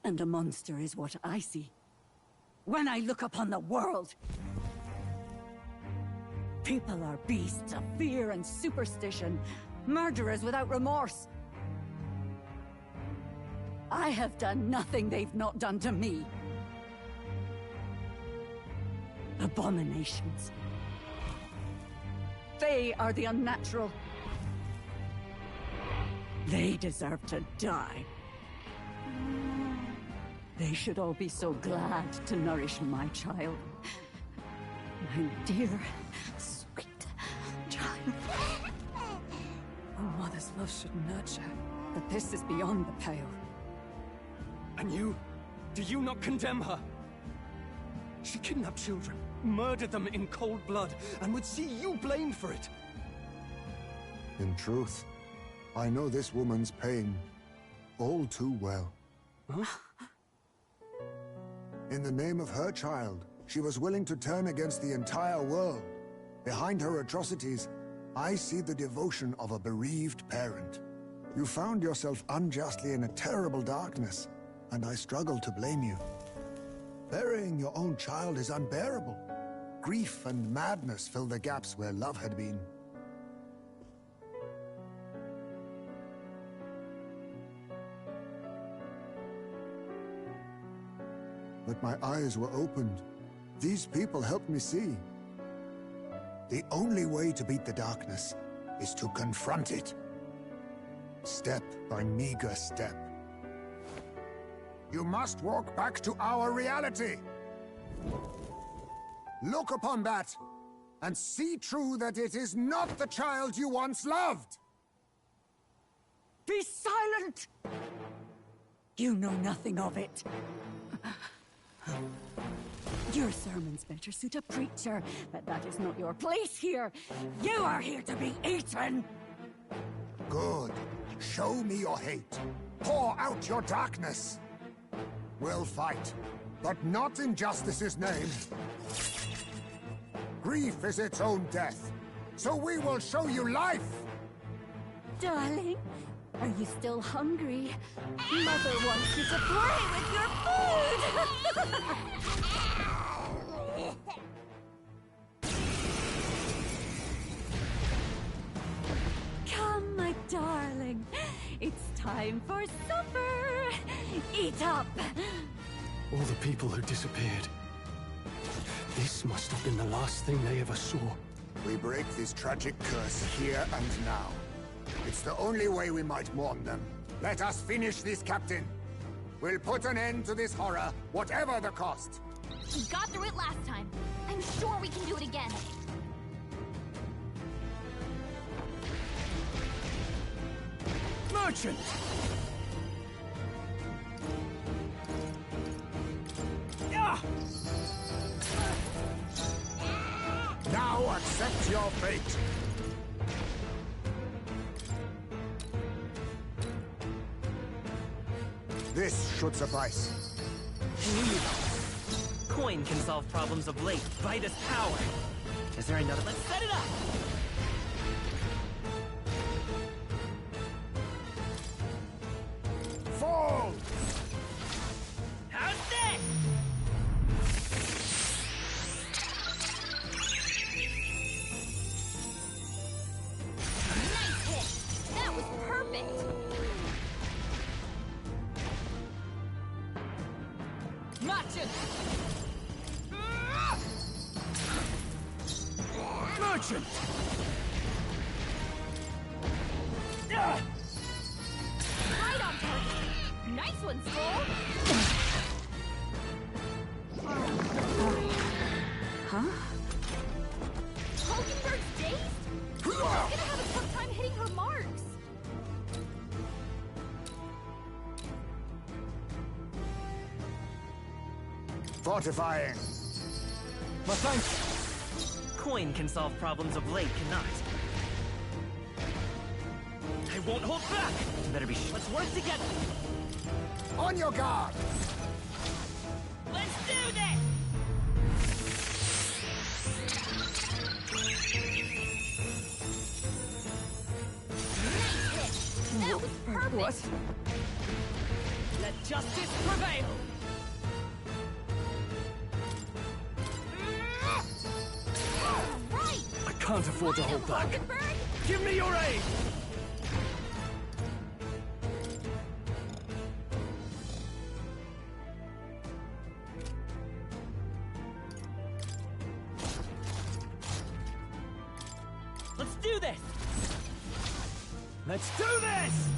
And a monster is what I see when I look upon the world. People are beasts of fear and superstition, murderers without remorse. I have done nothing they've not done to me. abominations. They are the unnatural. They deserve to die. They should all be so glad to nourish my child. My dear, sweet child. A mother's love should nurture, but this is beyond the pale. And you? Do you not condemn her? She kidnapped children, murdered them in cold blood, and would see you blamed for it. In truth, I know this woman's pain all too well. Huh? In the name of her child, she was willing to turn against the entire world. Behind her atrocities, I see the devotion of a bereaved parent. You found yourself unjustly in a terrible darkness, and I struggle to blame you. Burying your own child is unbearable. Grief and madness fill the gaps where love had been. But my eyes were opened. These people helped me see. The only way to beat the darkness is to confront it. Step by meager step. You must walk back to our reality. Look upon that, and see true that it is not the child you once loved. Be silent! You know nothing of it. Your sermons better suit a preacher, but that is not your place here. You are here to be eaten! Good. Show me your hate. Pour out your darkness. We'll fight, but not in justice's name. Grief is its own death, so we will show you life! Darling, are you still hungry? Mother wants you to play with your food! Come, my darling. It's time for supper. Eat up. All the people who disappeared. This must have been the last thing they ever saw. We break this tragic curse here and now. It's the only way we might mourn them. Let us finish this, Captain. We'll put an end to this horror, whatever the cost. We got through it last time. I'm sure we can do it again. Merchant! Now accept your fate. This should suffice. Coin can solve problems of late by this power. Is there another? Let's set it up! Fall! How's this? Nice hit! That was perfect! Merchant! Merchant! Right on target! Nice one, Skull! Huh? Hulkenberg's dazed? She's gonna have a tough time hitting her marks! Fortifying. My thanks. Coin can solve problems of late cannot. I won't hold back! Better be Let's work together! On your guard! Let's do this! That was perfect! What? Let justice prevail! Right! I can't afford to hold back. Hulkenberg! Give me your aid! Let's do this! Let's do this!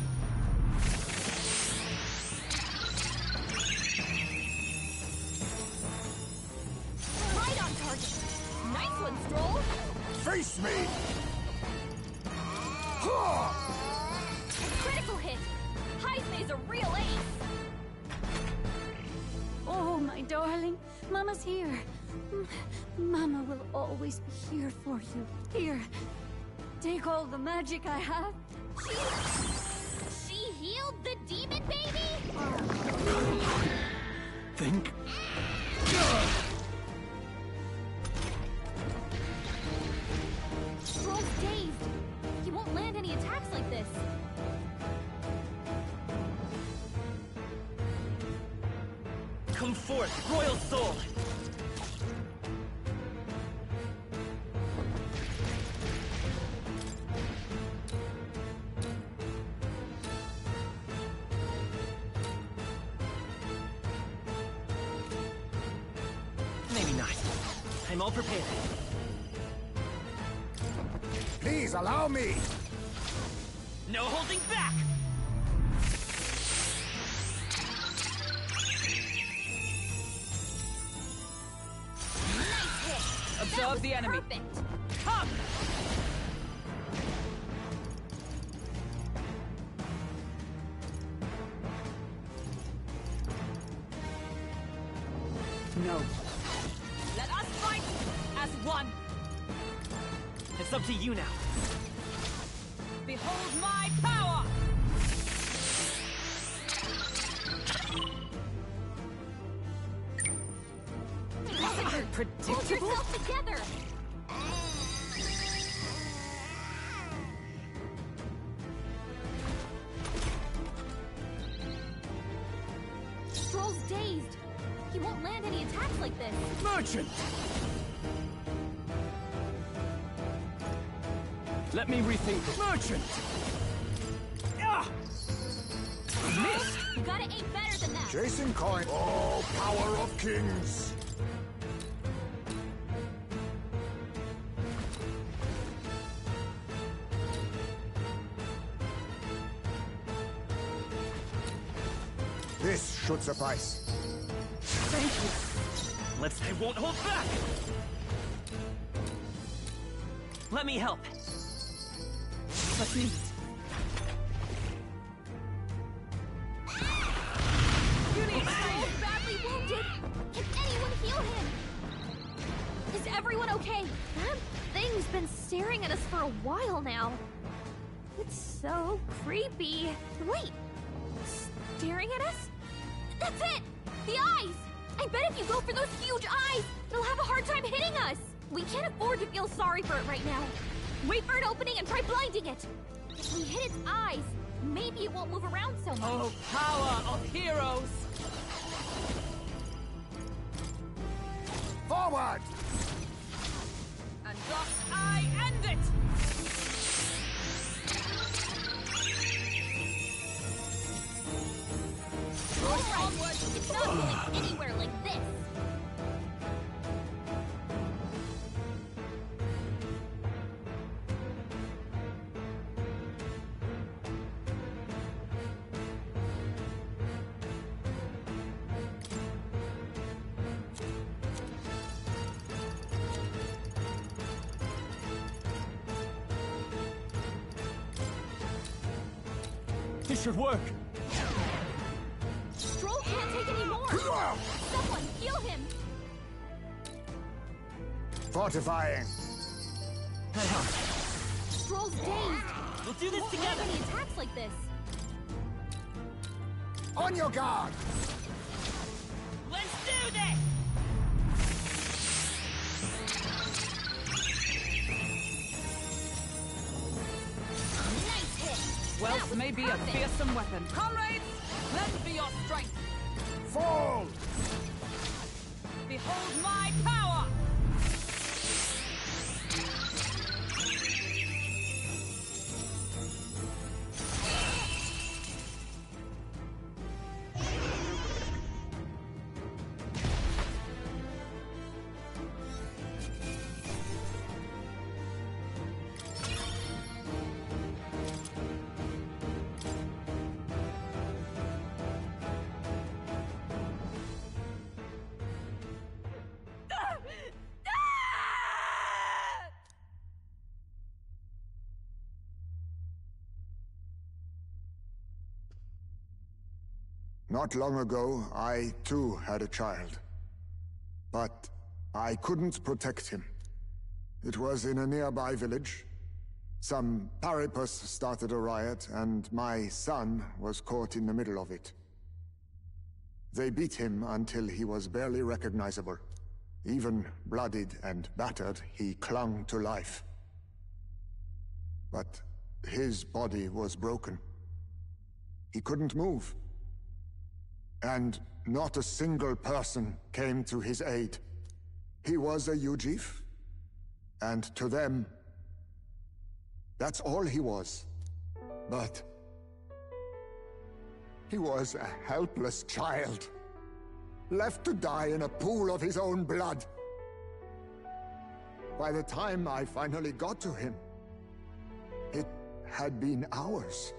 Right on target. Nice one, Stroll. Face me! Critical hit. Heismay's a real ace. Oh, my darling. Mama's here. Mama will always be here for you. Here. Take all the magic I have. She healed the demon baby? Think? Stroll's dazed. He won't land any attacks like this. Come forth, Royal Soul! Maybe not. I'm all prepared. Please allow me! No holding back! Nice hit. Observe the enemy. Perfect. Come! No. Let us fight as one. It's up to you now. Behold my power! Wasn't Hold predictable? Yourself together. Stroll's dazed. He won't land any attacks like this. Merchant! Let me rethink. Merchant! Ah! Missed. You gotta aim better than that. Chasing coin. Oh, power of kings! This should suffice. Thank you. I won't hold back! Let me help. Let's meet. Stroll's badly wounded. Can anyone heal him? Is everyone okay? That thing's been staring at us for a while now. It's so creepy. Wait. Staring at us? That's it! The eyes! I bet if you go for those huge eyes, it'll have a hard time hitting us! We can't afford to feel sorry for it right now. Wait for an opening and try blinding it! If we hit its eyes, maybe it won't move around so much. Oh, power of heroes! Forward! And thus I end it! Onward! It's not going anywhere like this! This should work. Stroll can't take any more! Someone heal him! Fortifying. Stroll's dazed! We'll do this Won't together! land any attacks like this! On your guard! Let's do this! Nice hit! Wealth may be a fearsome weapon. Comrades, lend me your strength! Fall! Behold my power! Not long ago, I too had a child. But I couldn't protect him. It was in a nearby village. Some paripus started a riot, and my son was caught in the middle of it. They beat him until he was barely recognizable. Even bloodied and battered, he clung to life. But his body was broken. He couldn't move. And not a single person came to his aid. He was a Ujif, and to them, that's all he was. But he was a helpless child, left to die in a pool of his own blood. By the time I finally got to him, it had been hours.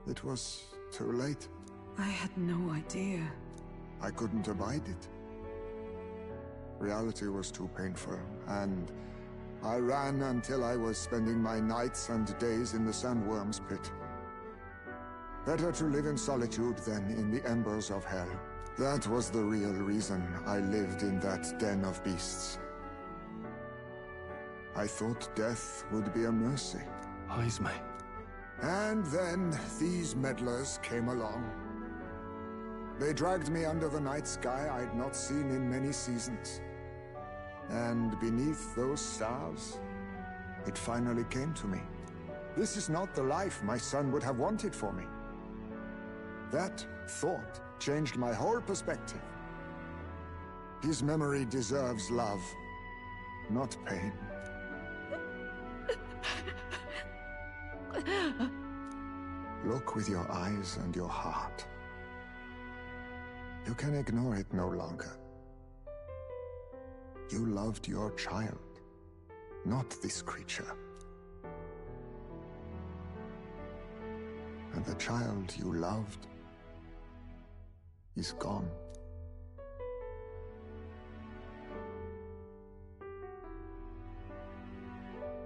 It was too late. I had no idea. I couldn't abide it. Reality was too painful, and I ran until I was spending my nights and days in the sandworm's pit. Better to live in solitude than in the embers of hell. That was the real reason I lived in that den of beasts. I thought death would be a mercy. Heisme. And then these meddlers came along. They dragged me under the night sky I'd not seen in many seasons. And beneath those stars, it finally came to me. This is not the life my son would have wanted for me. That thought changed my whole perspective. His memory deserves love, not pain. Look with your eyes and your heart. You can ignore it no longer. You loved your child, not this creature. And the child you loved is gone.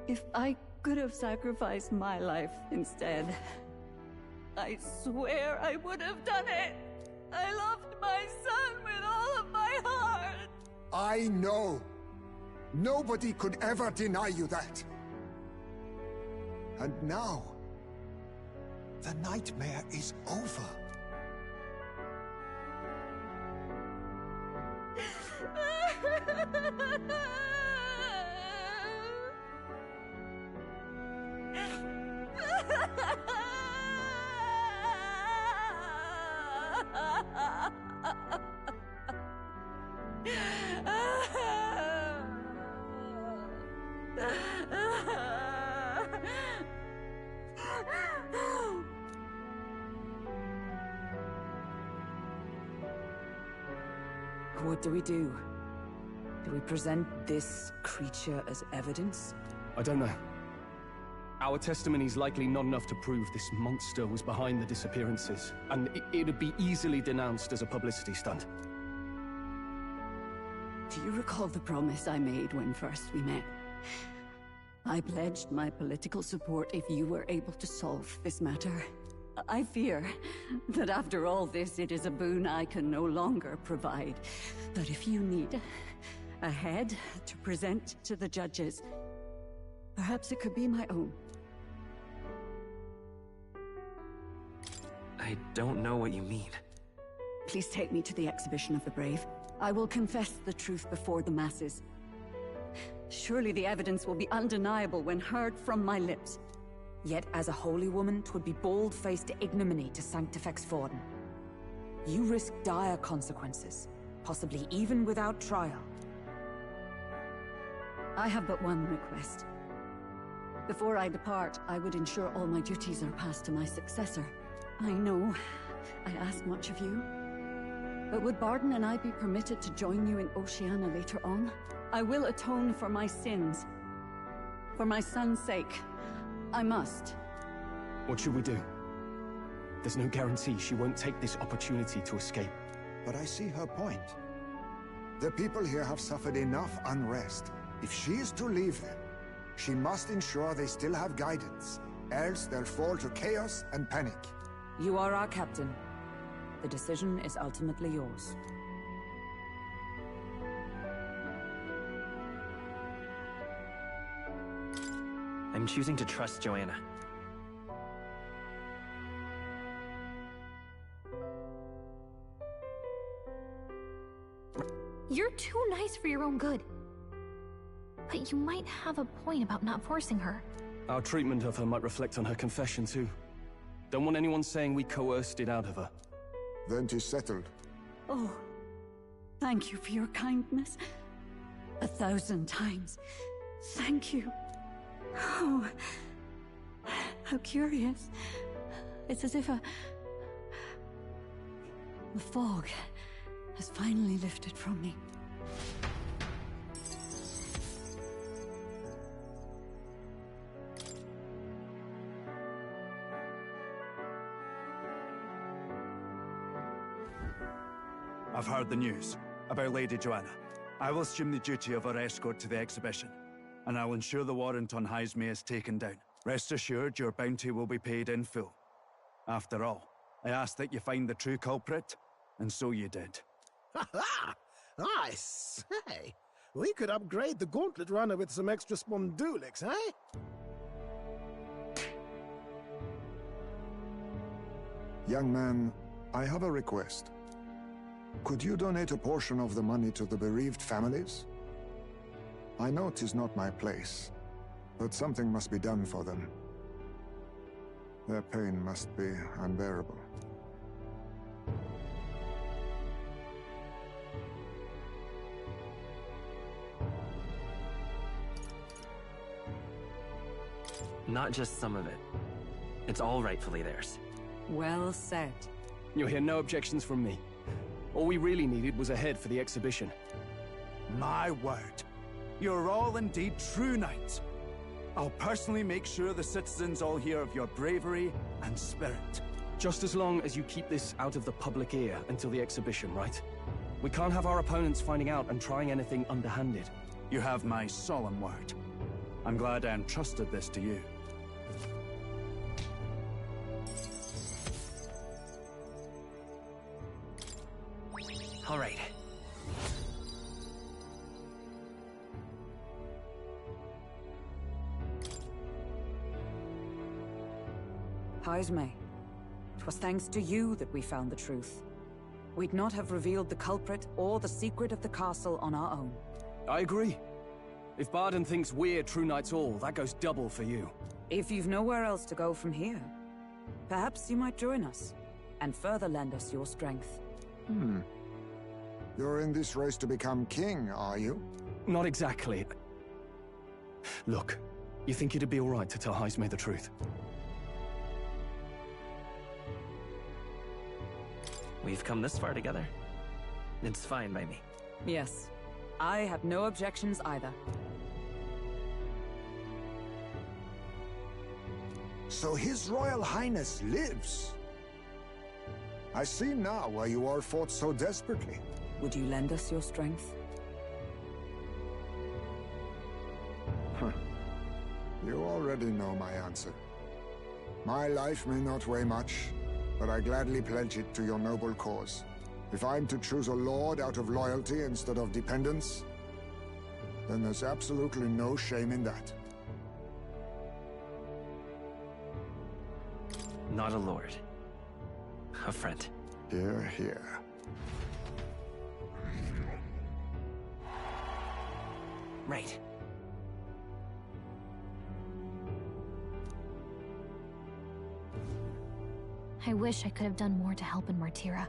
If I could have sacrificed my life instead, I swear I would have done it! I loved my son with all of my heart! I know! Nobody could ever deny you that! And now, the nightmare is over. What do we do? Do we present this creature as evidence? I don't know. Our testimony's likely not enough to prove this monster was behind the disappearances, and it'd be easily denounced as a publicity stunt. Do you recall the promise I made when first we met? I pledged my political support if you were able to solve this matter. I fear that after all this, it is a boon I can no longer provide. But if you need a head to present to the judges, perhaps it could be my own. I don't know what you mean. Please take me to the exhibition of the brave. I will confess the truth before the masses. Surely the evidence will be undeniable when heard from my lips. Yet as a holy woman, 'twould be bold-faced ignominy to sanctifex Forden. You risk dire consequences, possibly even without trial. I have but one request. Before I depart, I would ensure all my duties are passed to my successor. I know I ask much of you, but would Barden and I be permitted to join you in Oceania later on? I will atone for my sins. For my son's sake, I must. What should we do? There's no guarantee she won't take this opportunity to escape. But I see her point. The people here have suffered enough unrest. If she is to leave them, she must ensure they still have guidance, else they'll fall to chaos and panic. You are our captain. The decision is ultimately yours. I'm choosing to trust Joanna. You're too nice for your own good. But you might have a point about not forcing her. Our treatment of her might reflect on her confession, too. Don't want anyone saying we coerced it out of her. Then 'tis settled. Oh, thank you for your kindness. 1,000 times. Thank you. Oh, how curious. It's as if the fog has finally lifted from me. I've heard the news about Lady Joanna. I will assume the duty of her escort to the exhibition, and I'll ensure the warrant on Hyzme is taken down. Rest assured, your bounty will be paid in full. After all, I asked that you find the true culprit, and so you did. Ha ha! I say, we could upgrade the Gauntlet Runner with some extra Spondulics, eh? Young man, I have a request. Could you donate a portion of the money to the bereaved families? I know 'tis not my place, but something must be done for them. Their pain must be unbearable. Not just some of it. It's all rightfully theirs. Well said. You'll hear no objections from me. All we really needed was a head for the exhibition. My word. You're all indeed true knights. I'll personally make sure the citizens all hear of your bravery and spirit. Just as long as you keep this out of the public ear until the exhibition, right? We can't have our opponents finding out and trying anything underhanded. You have my solemn word. I'm glad I entrusted this to you. All right. Hyzme, it was thanks to you that we found the truth. We'd not have revealed the culprit or the secret of the castle on our own. I agree. If Barden thinks we're true knights all, that goes double for you. If you've nowhere else to go from here, perhaps you might join us and further lend us your strength. You're in this race to become king, are you? Not exactly. Look, you think it'd be all right to tell Hyzme the truth? We've come this far together. It's fine by me. Yes, I have no objections either. So His Royal Highness lives. I see now why you all fought so desperately. Would you lend us your strength? You already know my answer. My life may not weigh much, but I gladly pledge it to your noble cause. If I'm to choose a lord out of loyalty instead of dependence, then there's absolutely no shame in that. Not a lord. A friend. Hear, hear. Right. I wish I could have done more to help in Martira.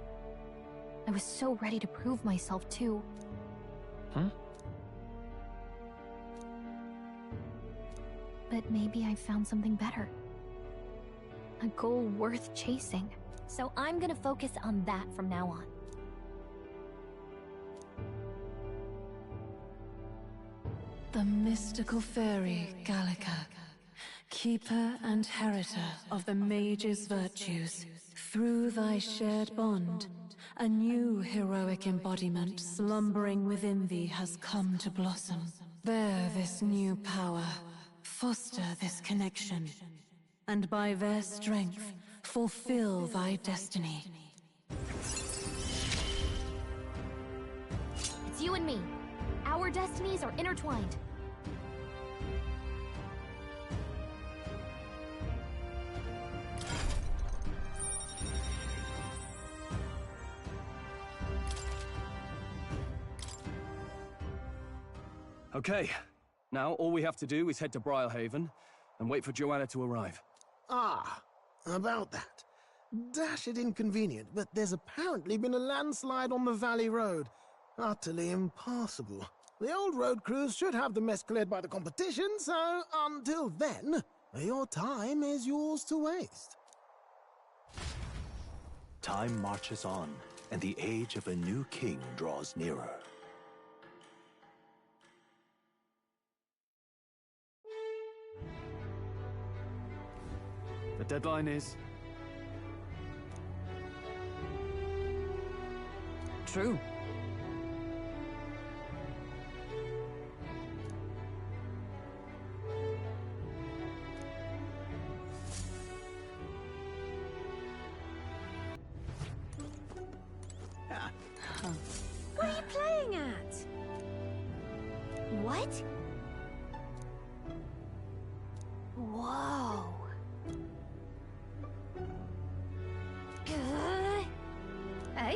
I was so ready to prove myself, too. But maybe I found something better. A goal worth chasing. So I'm gonna focus on that from now on. The mystical fairy, Gallica, keeper and heritor of the mage's virtues. Through thy shared bond, a new heroic embodiment slumbering within thee has come to blossom. Bear this new power, foster this connection, and by their strength, fulfill thy destiny. It's you and me. Our destinies are intertwined. Okay. Now, all we have to do is head to Briarhaven and wait for Joanna to arrive. Ah, about that. Dash it inconvenient, but there's apparently been a landslide on the Valley Road. Utterly impassable. The old road crews should have the mess cleared by the competition, so until then, your time is yours to waste. Time marches on, and the age of a new king draws nearer. The deadline is... True. What are you playing at? What? Whoa. Eh?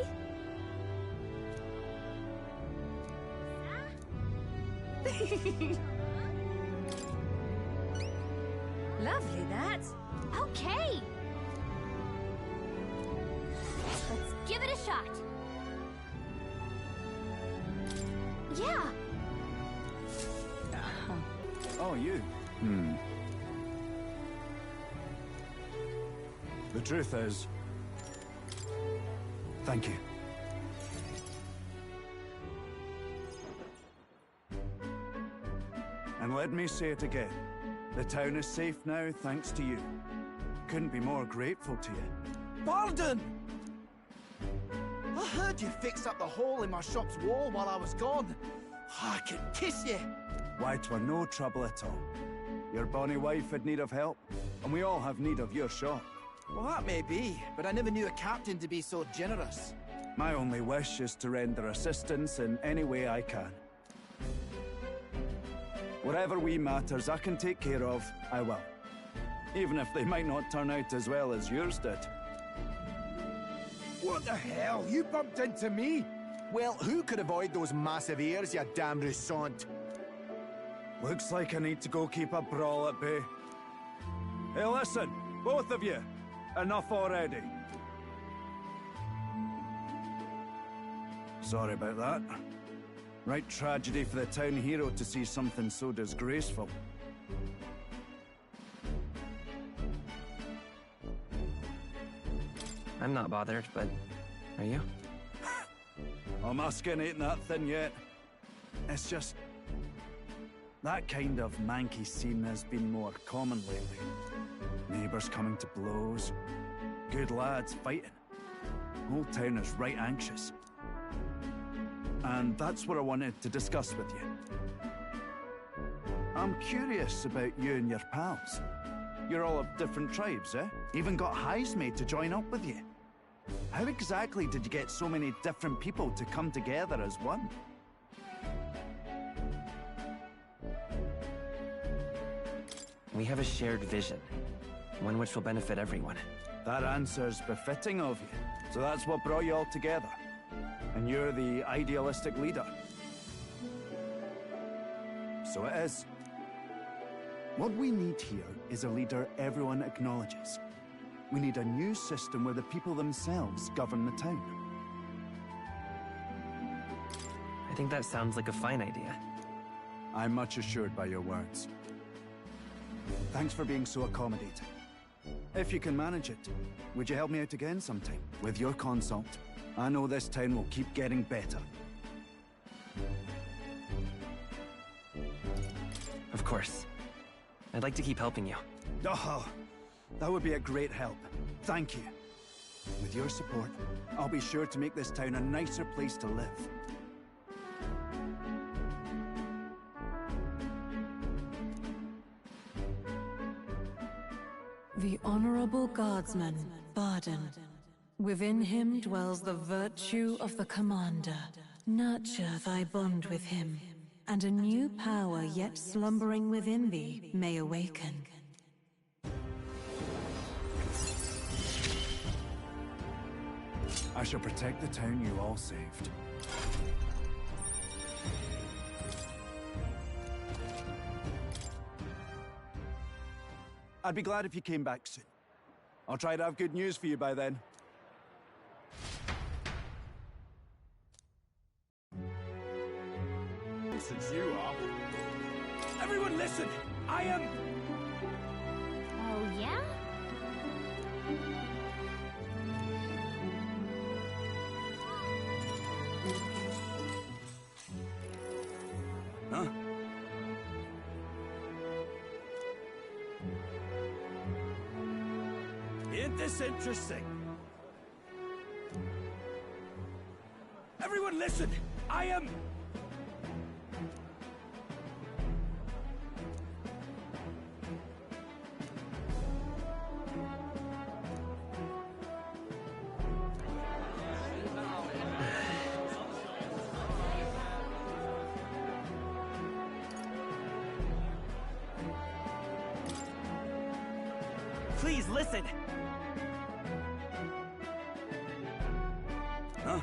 Lovely, that. Okay. Let's give it a shot. Yeah. Oh, you? The truth is... Thank you. And let me say it again. The town is safe now, thanks to you. Couldn't be more grateful to you. Pardon! I heard you fixed up the hole in my shop's wall while I was gone. I could kiss you. Why, 'twere no trouble at all. Your bonny wife had need of help, and we all have need of your shop. Well, that may be, but I never knew a captain to be so generous. My only wish is to render assistance in any way I can. Whatever wee matters I can take care of, I will. Even if they might not turn out as well as yours did. What the hell? You bumped into me? Well, who could avoid those massive ears, you damn russant? Looks like I need to go keep a brawl at bay. Hey, listen, both of you. Enough already. Sorry about that. Right tragedy for the town hero to see something so disgraceful. I'm not bothered, but are you? My skin ain't that thin yet. It's just... that kind of manky scene has been more common lately. Neighbours coming to blows. Good lads fighting. Whole town is right anxious. And that's what I wanted to discuss with you. I'm curious about you and your pals. You're all of different tribes, eh? Even got Heisme to join up with you. How exactly did you get so many different people to come together as one? We have a shared vision, one which will benefit everyone. That answer's befitting of you. So that's what brought you all together. And you're the idealistic leader. So it is. What we need here is a leader everyone acknowledges. We need a new system where the people themselves govern the town. I think that sounds like a fine idea. I'm much assured by your words. Thanks for being so accommodating. If you can manage it, would you help me out again sometime? With your consult, I know this town will keep getting better. Of course. I'd like to keep helping you. Oh, that would be a great help. Thank you. With your support, I'll be sure to make this town a nicer place to live. The Honorable Guardsman. Barden. Within him dwells the virtue of the commander. Nurture thy bond with him, and a new power yet slumbering within thee may awaken. I shall protect the town you all saved. I'd be glad if you came back soon. I'll try to have good news for you by then. Since you are... Everyone listen! I am... Oh, yeah? Huh? Ain't this interesting? Everyone listen! I am... Please listen! Huh?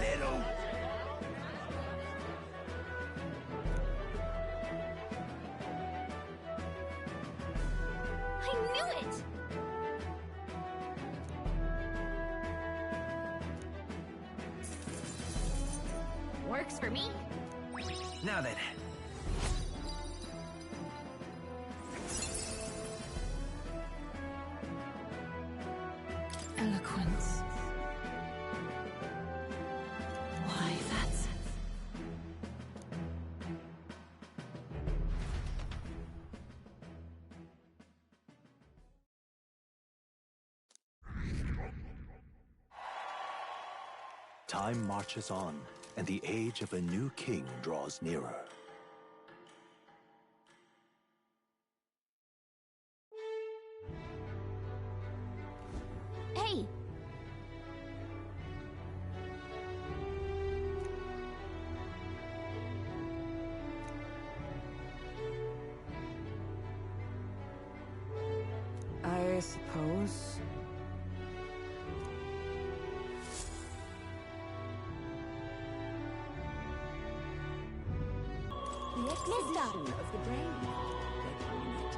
Little... I knew it! Works for me. Now then. Eloquence. Why, that's... Time marches on, and the age of a new king draws nearer. Hey! I suppose. The exhibition of the brave, they call it.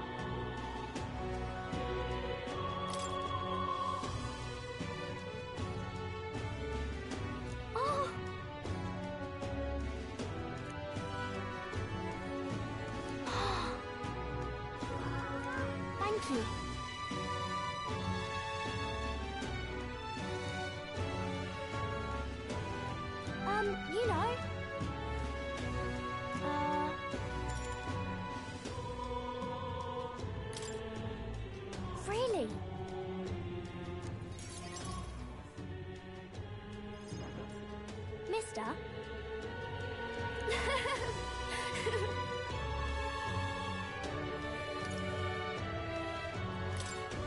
Oh! Thank you. You know. Really? Mister?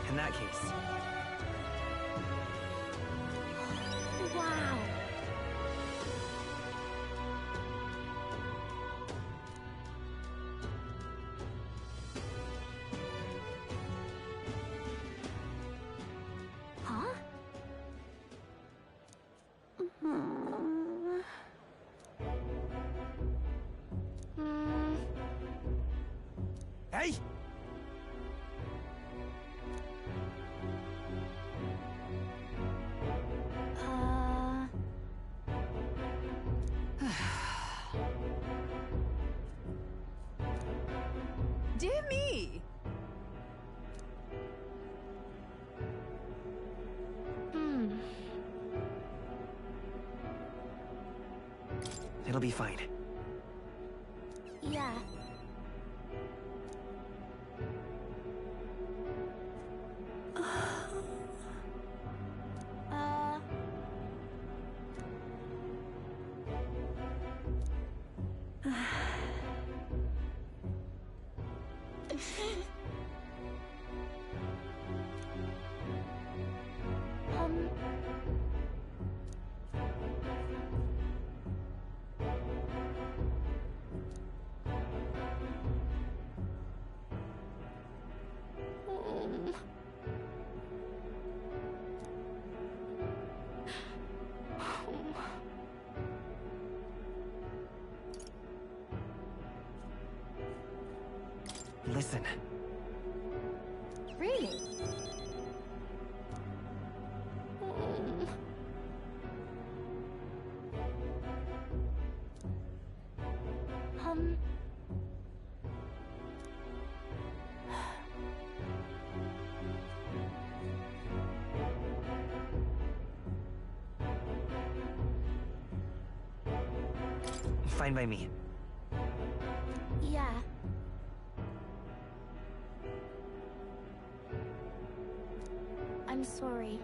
In that case... Wow. Huh? Hey! Dear me! It'll be fine. Yeah. Listen. Really? Fine by me. Yeah. I'm sorry.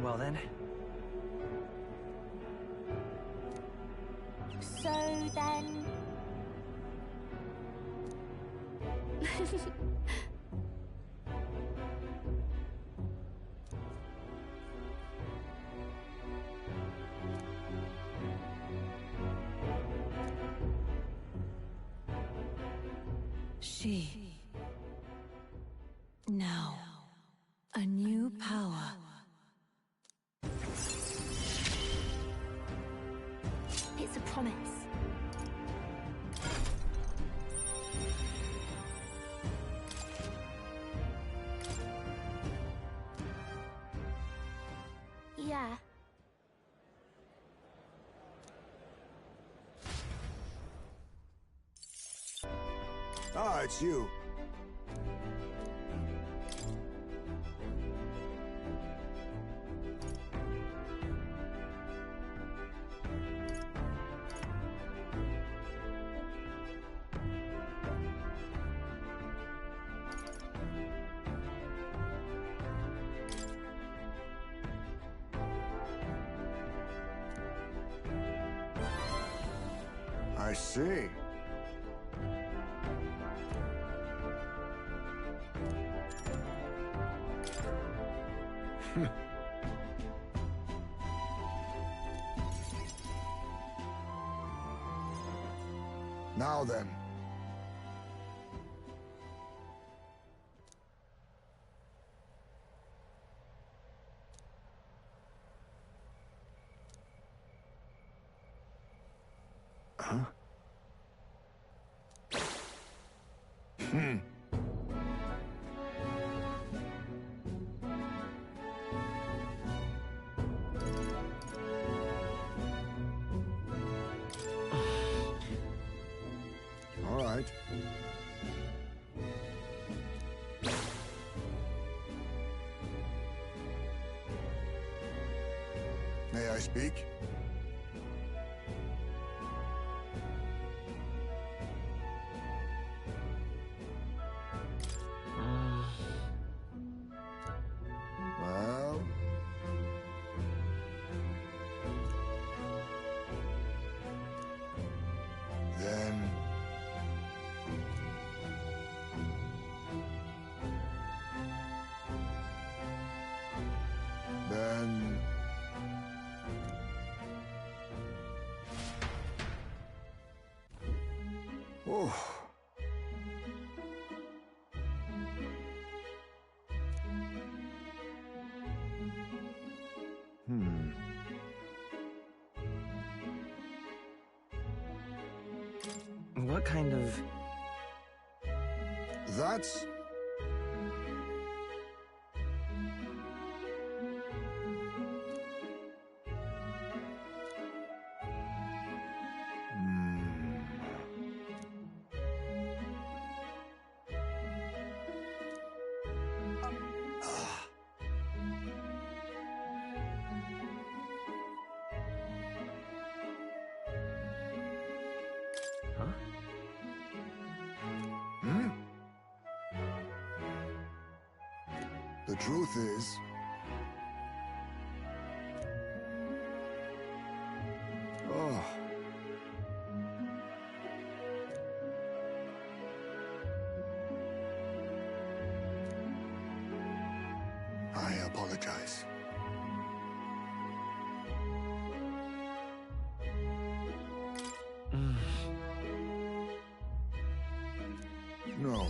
Well then. So then... She. Now, a new power. It's a promise. Yeah. Ah, it's you. I see. Now then. Huh? All right. May I speak? Well... Then... Oh. What kind of... That's... Huh? The truth is... apologize. No.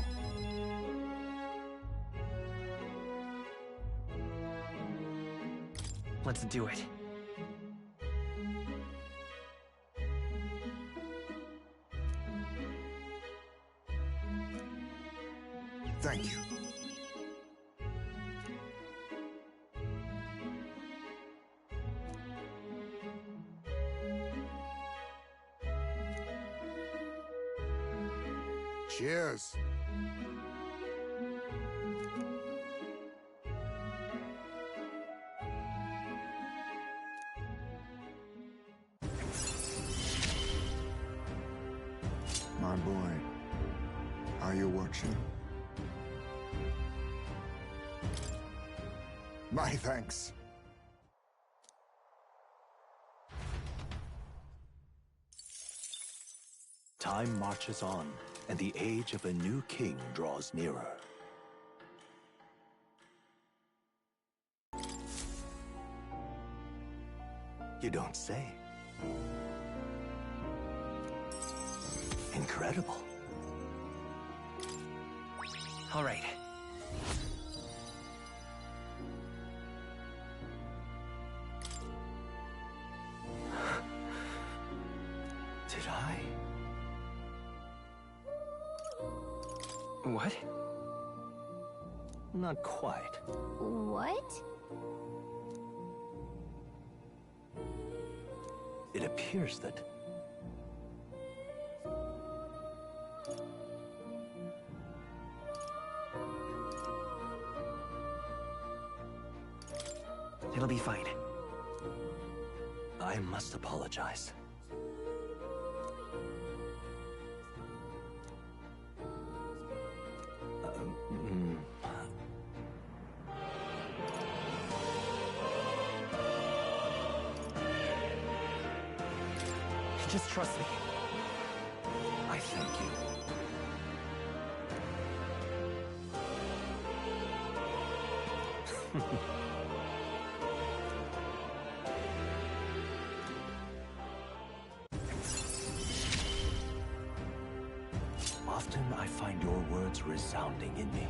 Let's do it. Thank you. Cheers. My boy, are you watching? My thanks. Time marches on, and the age of a new king draws nearer. You don't say. Incredible. All right. Did I? What? Not quite. What? It appears that it'll be fine. I must apologize. Just trust me. I thank you. Often I find your words resounding in me.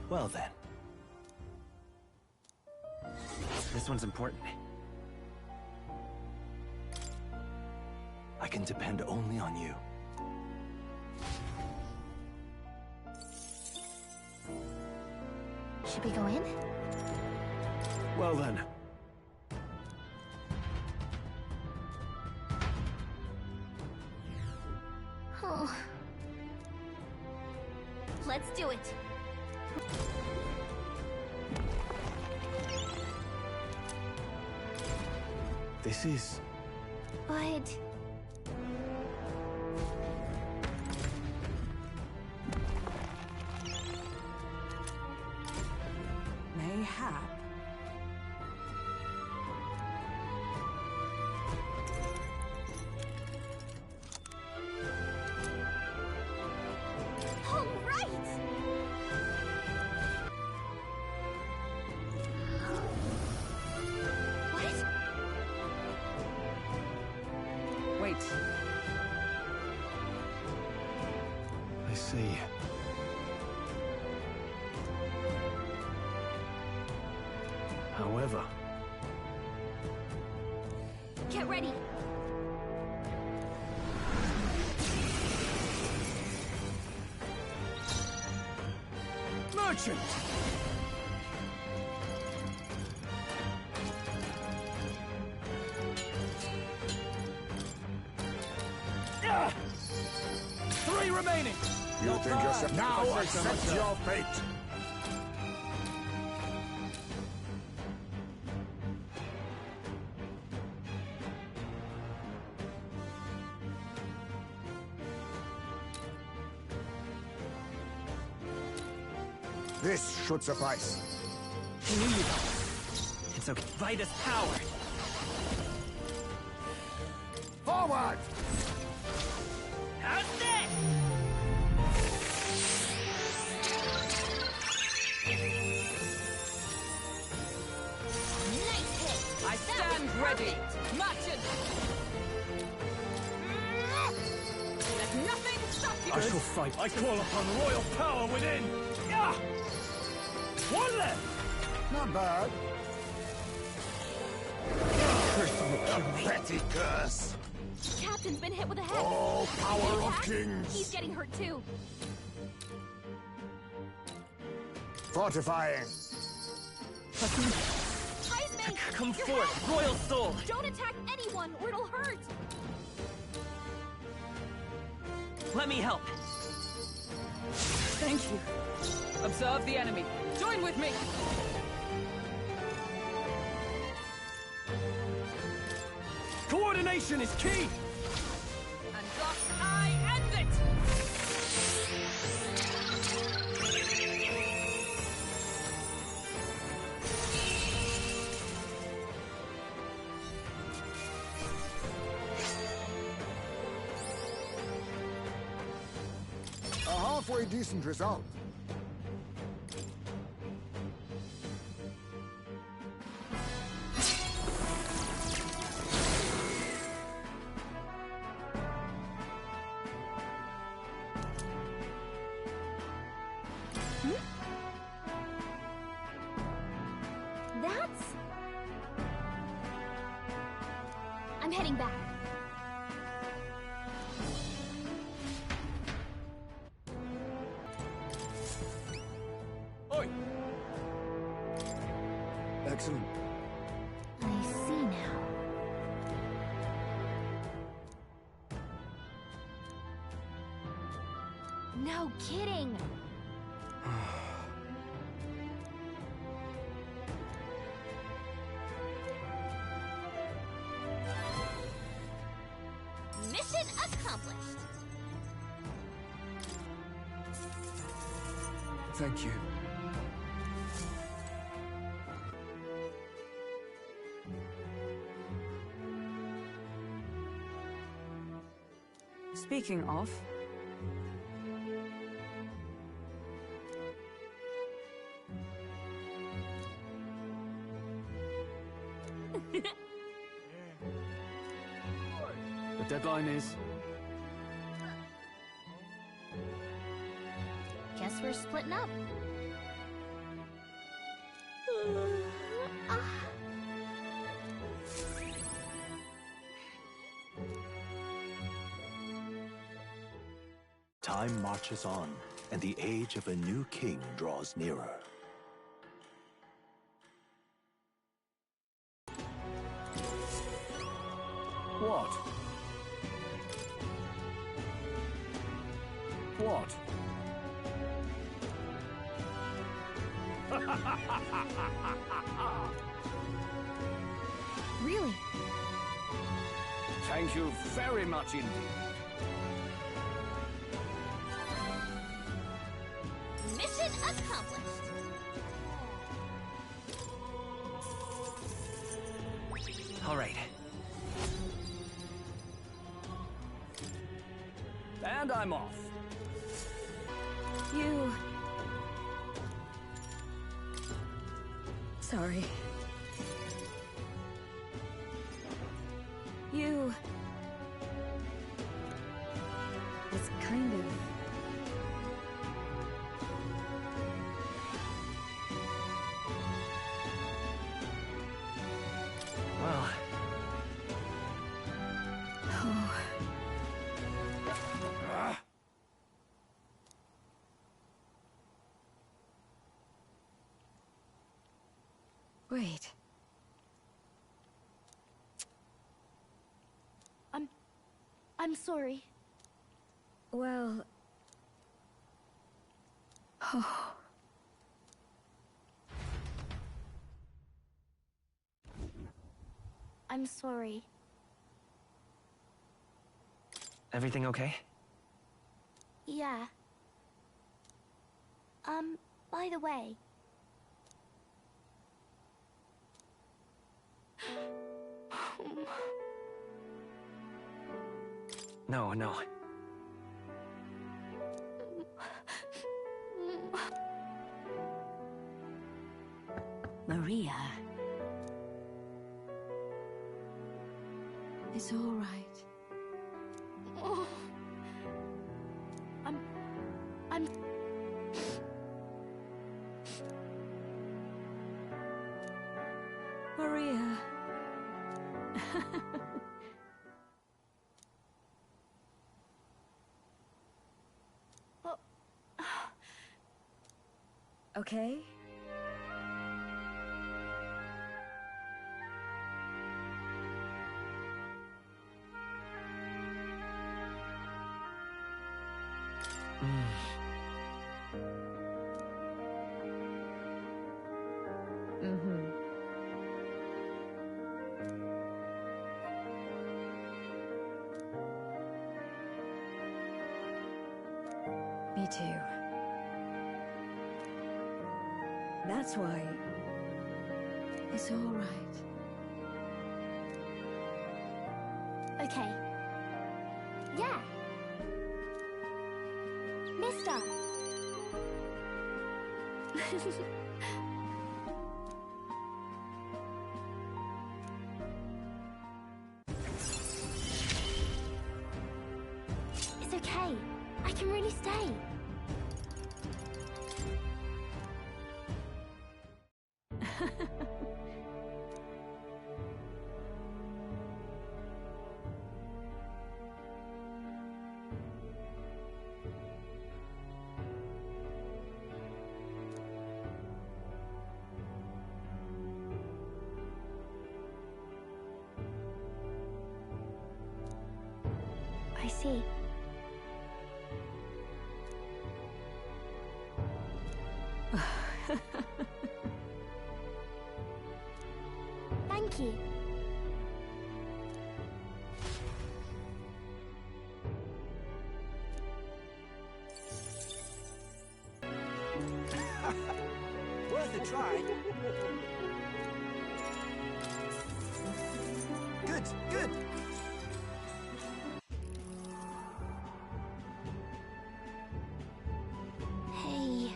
Well then. This one's important. I can depend only on you. Should we go in? Well then. Oh. Let's do it. This is... But... Mayhap. All right! What? Wait. I see. However... Get ready. Merchant! Ah! 3 remaining! You think yourself... Now accept your fate! This should suffice. It's okay. Vitus power! Forward! How's this? Nice hit! I stand ready! Match it! Let nothing stop you! I shall fight. I call upon royal power within! Yeah! One left! Not bad. Petty curse! Captain's been hit with a head. Oh, power of Attack? kings! He's getting hurt too. Fortifying. Heisman! Come your forth, head! royal soul! Don't attack anyone or it'll hurt! Let me help. Thank you. Observe the enemy. Join with me! Coordination is key! And thus I end it! A halfway decent result. That's... I'm heading back. Oi! Excellent. I see now. No kidding! Mission accomplished! Thank you. Speaking of... The deadline is... Guess we're splitting up. Time marches on, and the age of a new king draws nearer. What? What? Really? Thank you very much indeed. Mission accomplished! All right. And I'm off. You... Sorry. You... It's kind of... Well, Oh. Wait. I'm sorry. Well... Oh. I'm sorry. everything okay? Yeah. By the way... No, no. Maria. It's all right. I'm... Maria. Okay? Me too. That's why it's all right. Okay. Yeah. Mister. It's okay. I can really stay. I see. Thank you. Worth a try. Good, good. Hey.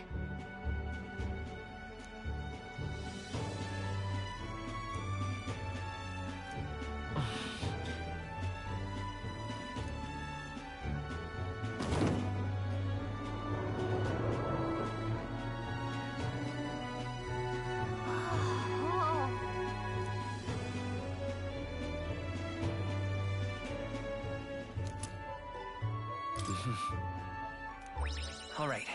All right.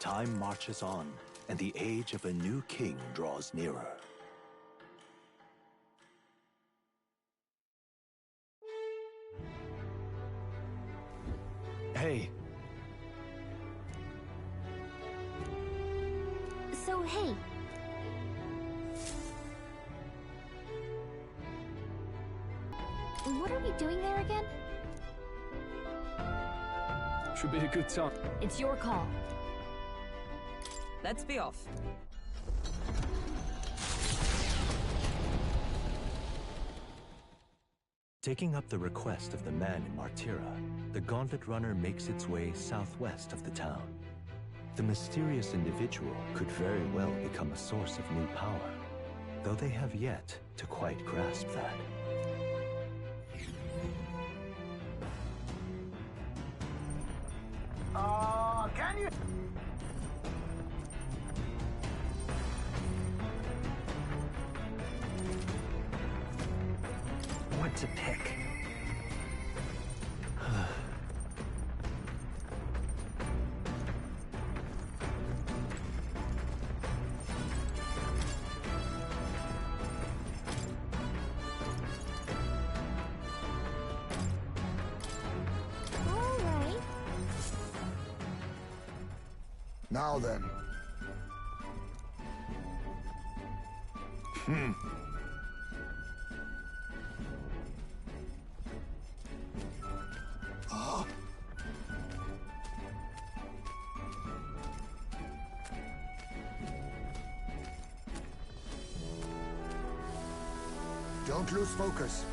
Time marches on, and the age of a new king draws nearer. Hey. So, hey. What are we doing there again? Should be a good time. It's your call. Let's be off. Taking up the request of the man in Martyra, the Gauntlet Runner makes its way southwest of the town. The mysterious individual could very well become a source of new power, though they have yet to quite grasp that. Can you? What to pick? Now then. Ah. Don't lose focus.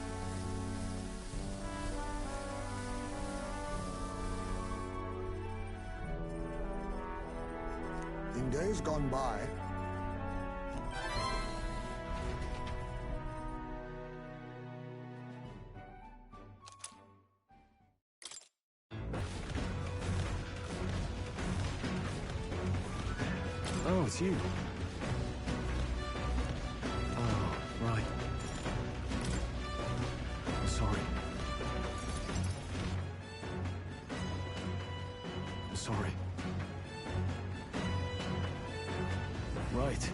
In days gone by, Oh, it's you. Oh, right. I'm sorry. I'm sorry. Right.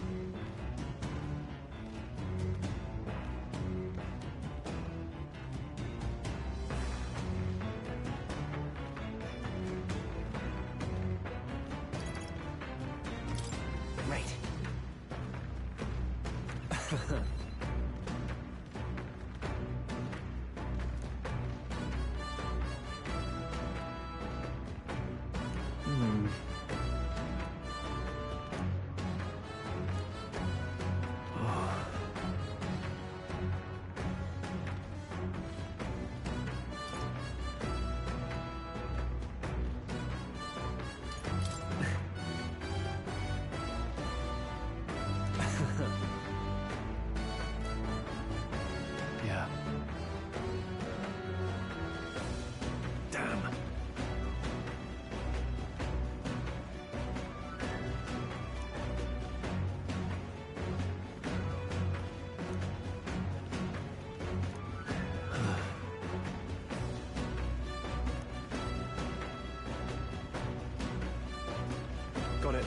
Right. Yeah. Damn. Got it.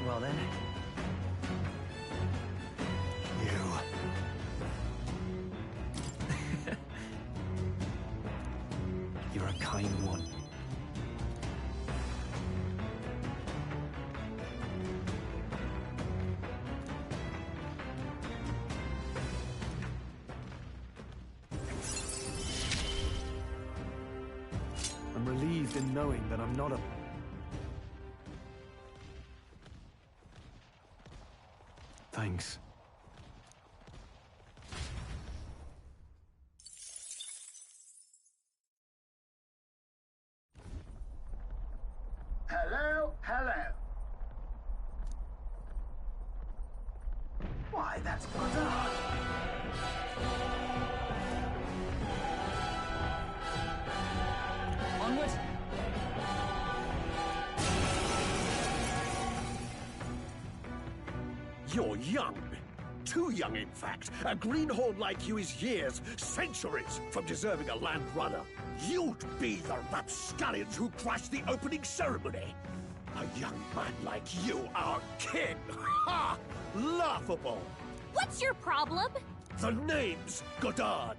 Well then. You're a kind one. I'm relieved in knowing that I'm not a... Thanks. Hello, hello. Why, that's Goddard. Onward! You're young. Too young, in fact. A greenhorn like you is years, centuries, from deserving a land runner. You'd be the rapscallions who crashed the opening ceremony. A young man like you, our king. Ha! Laughable. What's your problem? The name's Goddard.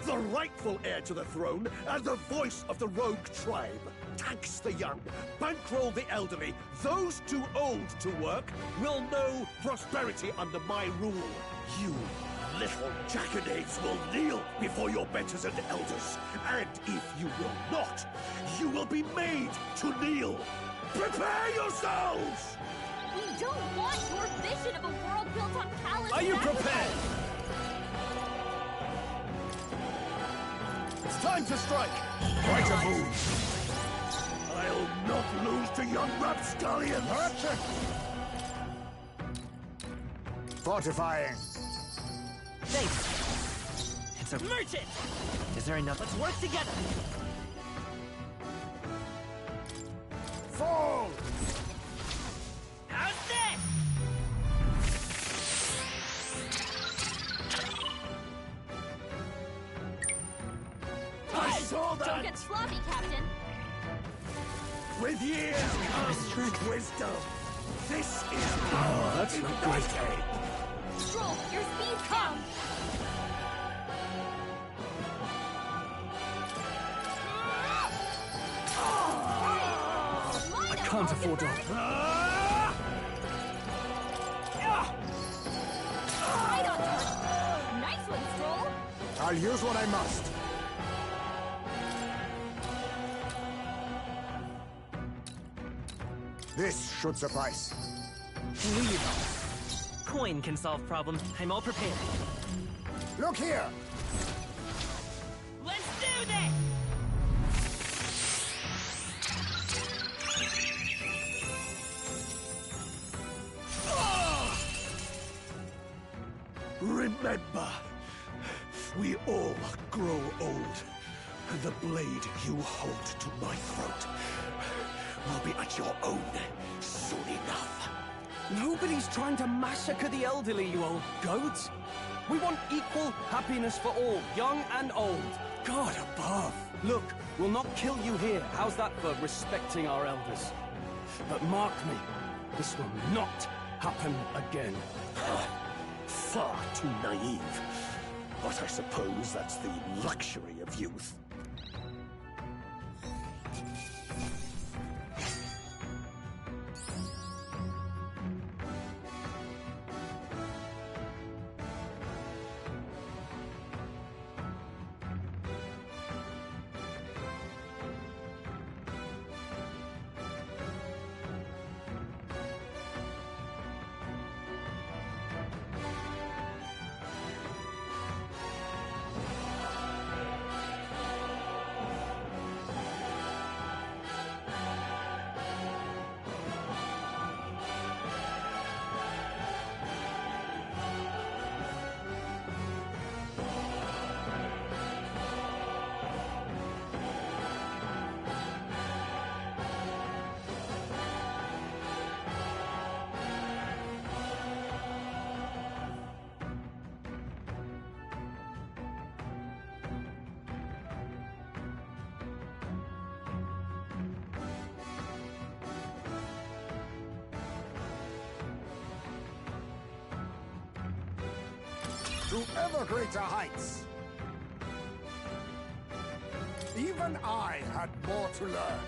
The rightful heir to the throne and the voice of the rogue tribe. Tax the young, bankroll the elderly. Those too old to work will know prosperity under my rule. You little jackanapes will kneel before your betters and elders. And if you will not, you will be made to kneel. Prepare yourselves! We don't want your vision of a world built on callous... Are you prepared? It's time to strike! Right a move! I'll not lose to young rapscallions! fortifying. Thanks. It's a merchant! Is there enough? Let's work together! Fall! How's this? I saw that! Don't get sloppy, Captain. With years comes wisdom. This is Oh, that's not good. Stroll, your speed's down. can't afford to... Right on target. Nice one, Stroll. I'll use what I must. This should suffice. Coin can solve problems. I'm all prepared. Look here! Let's do this! Remember, we all grow old, and the blade you hold to my throat will be at your own soon enough. Nobody's trying to massacre the elderly, you old goats. We want equal happiness for all, young and old. God above. Look, we'll not kill you here. How's that for respecting our elders? But mark me, this will not happen again. Far too naive. But I suppose that's the luxury of youth. To ever greater heights. Even I had more to learn.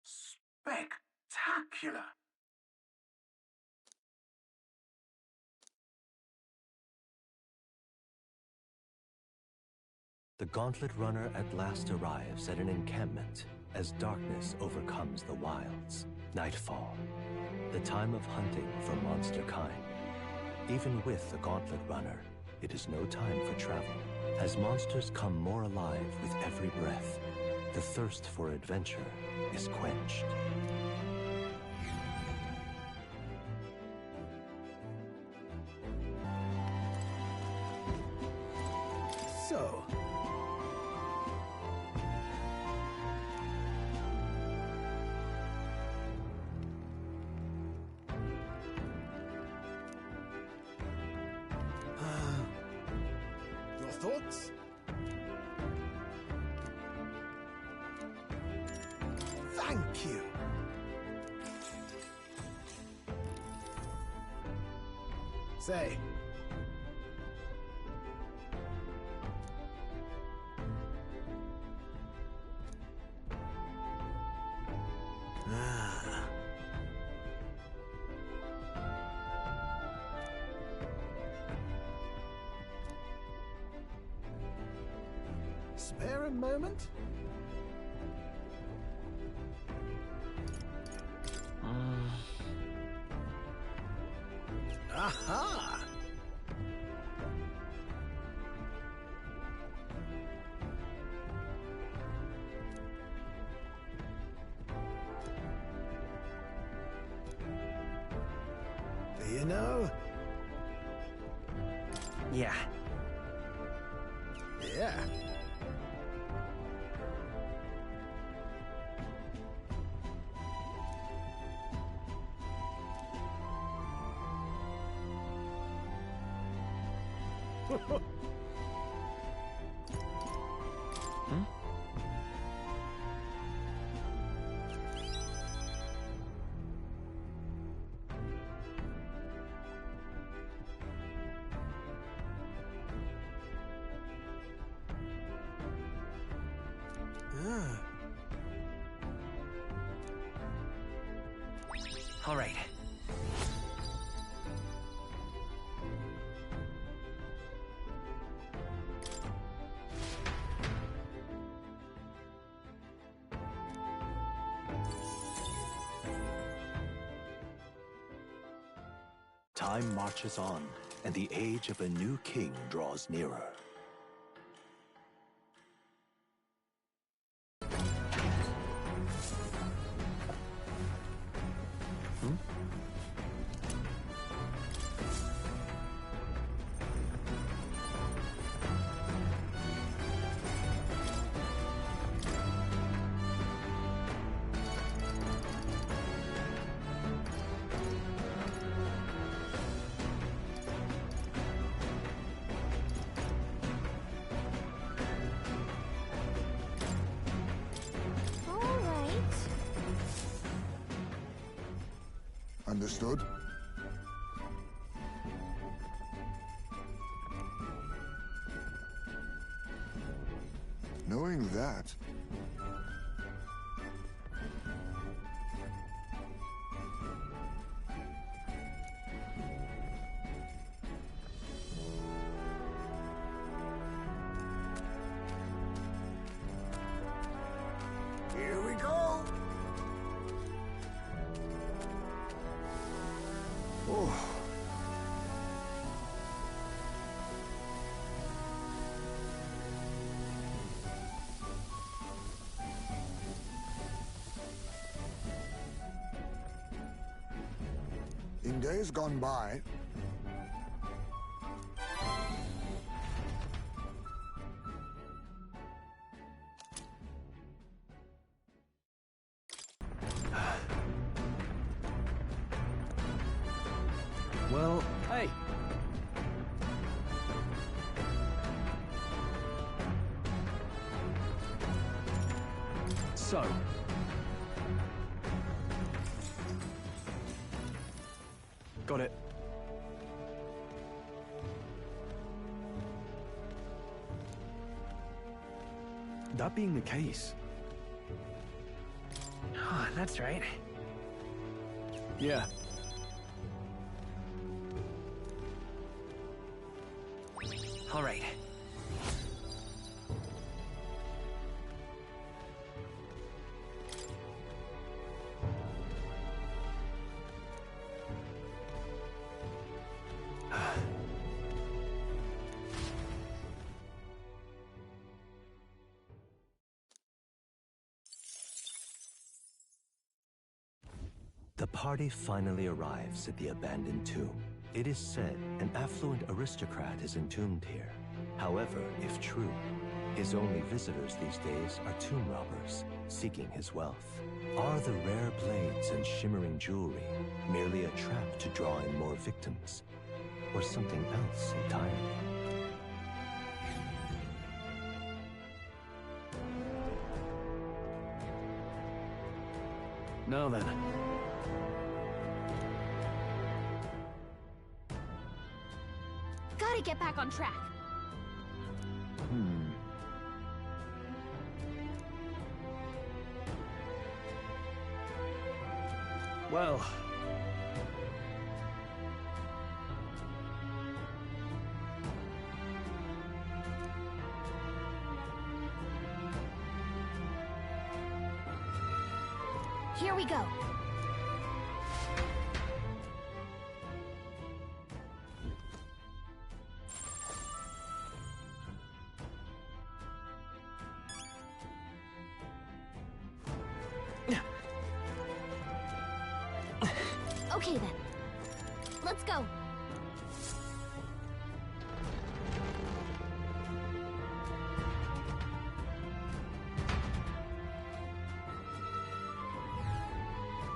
Spectacular! The Gauntlet Runner at last arrives at an encampment as darkness overcomes the wilds. Nightfall, the time of hunting for monster kind. Even with the Gauntlet Runner, it is no time for travel. As monsters come more alive with every breath, the thirst for adventure is quenched. So... your thoughts? Thank you. Say. Spare a moment? Aha! Do you know? Yeah. Yeah. Ah. All right. Time marches on, and the age of a new king draws nearer. Understood? Knowing that, Here we go! oh, in days gone by, well, hey. So. Got it. That being the case. Oh, that's right. Yeah. All right. The party finally arrives at the abandoned tomb. It is said an affluent aristocrat is entombed here. However, if true, his only visitors these days are tomb robbers, seeking his wealth. Are the rare blades and shimmering jewelry merely a trap to draw in more victims? Or something else entirely? Now then. Gotta get back on track. Well. Here we go. Okay then. Let's go.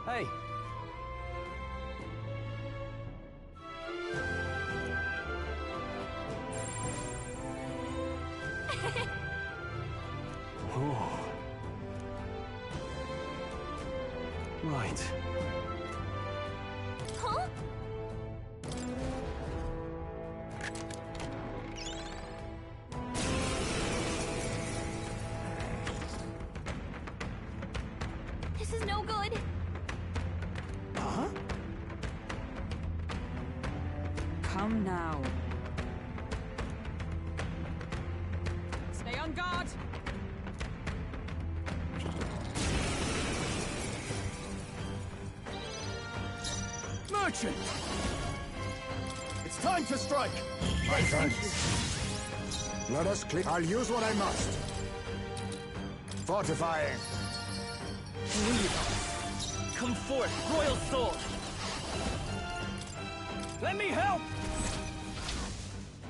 Hey. Oh. Right. Huh? action! It's time to strike! My friends, let us clear. I'll use what I must. Fortifying. Come forth, royal soul! Let me help!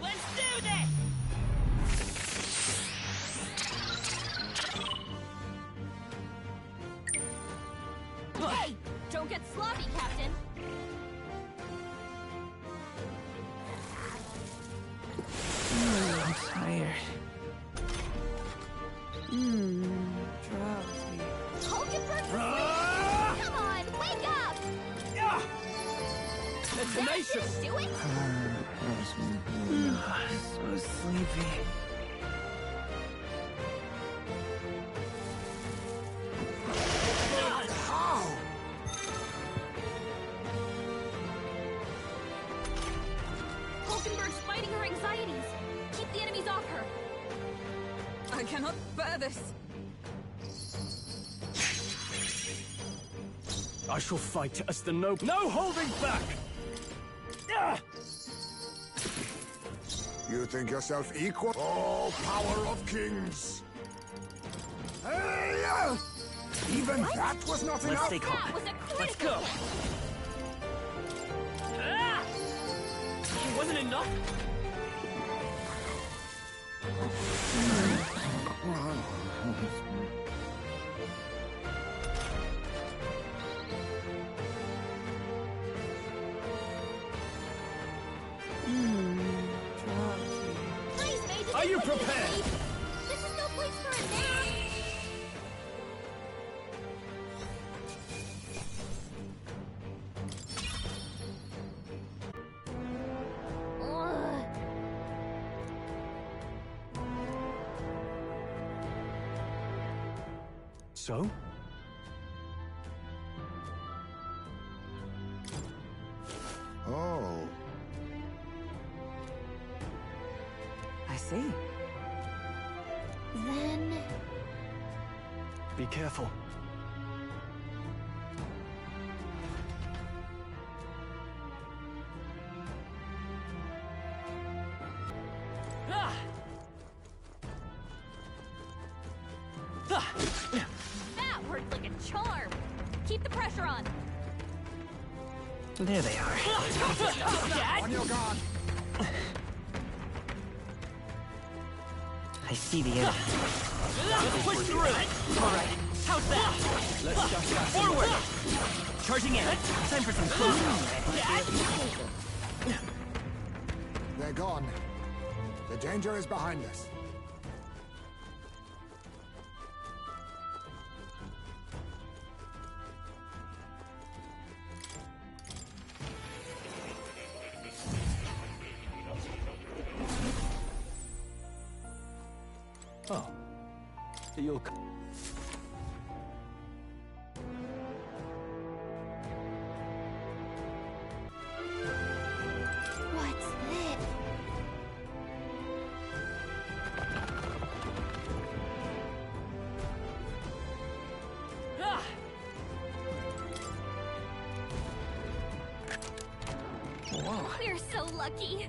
Let's do this! Hey! Don't get sloppy, Captain! I'm tired. Drowsy. Hulkenberg! Come on, wake up! It's tenacious! Do it! So sleepy. How? Hulkenberg's fighting her anxieties. Keep the enemies off her. I cannot bear this. I shall fight as the noble. No holding back! You think yourself equal? Oh, power of kings! Hey, even that was not Let's enough? stay calm. That was a critical Let's go! hit. It wasn't enough? Please, Mage, Are you take it prepared? easy. This is no place for a nap. Ugh. So? Oh. I see. Then... Be careful. That worked like a charm. Keep the pressure on. There they are. On your guard! I see the enemy. Let's push through! Alright, how's that? Let's forward! Charging in. Time for some close. They're gone. The danger is behind us. Oh. You'll... What's this? We're so lucky.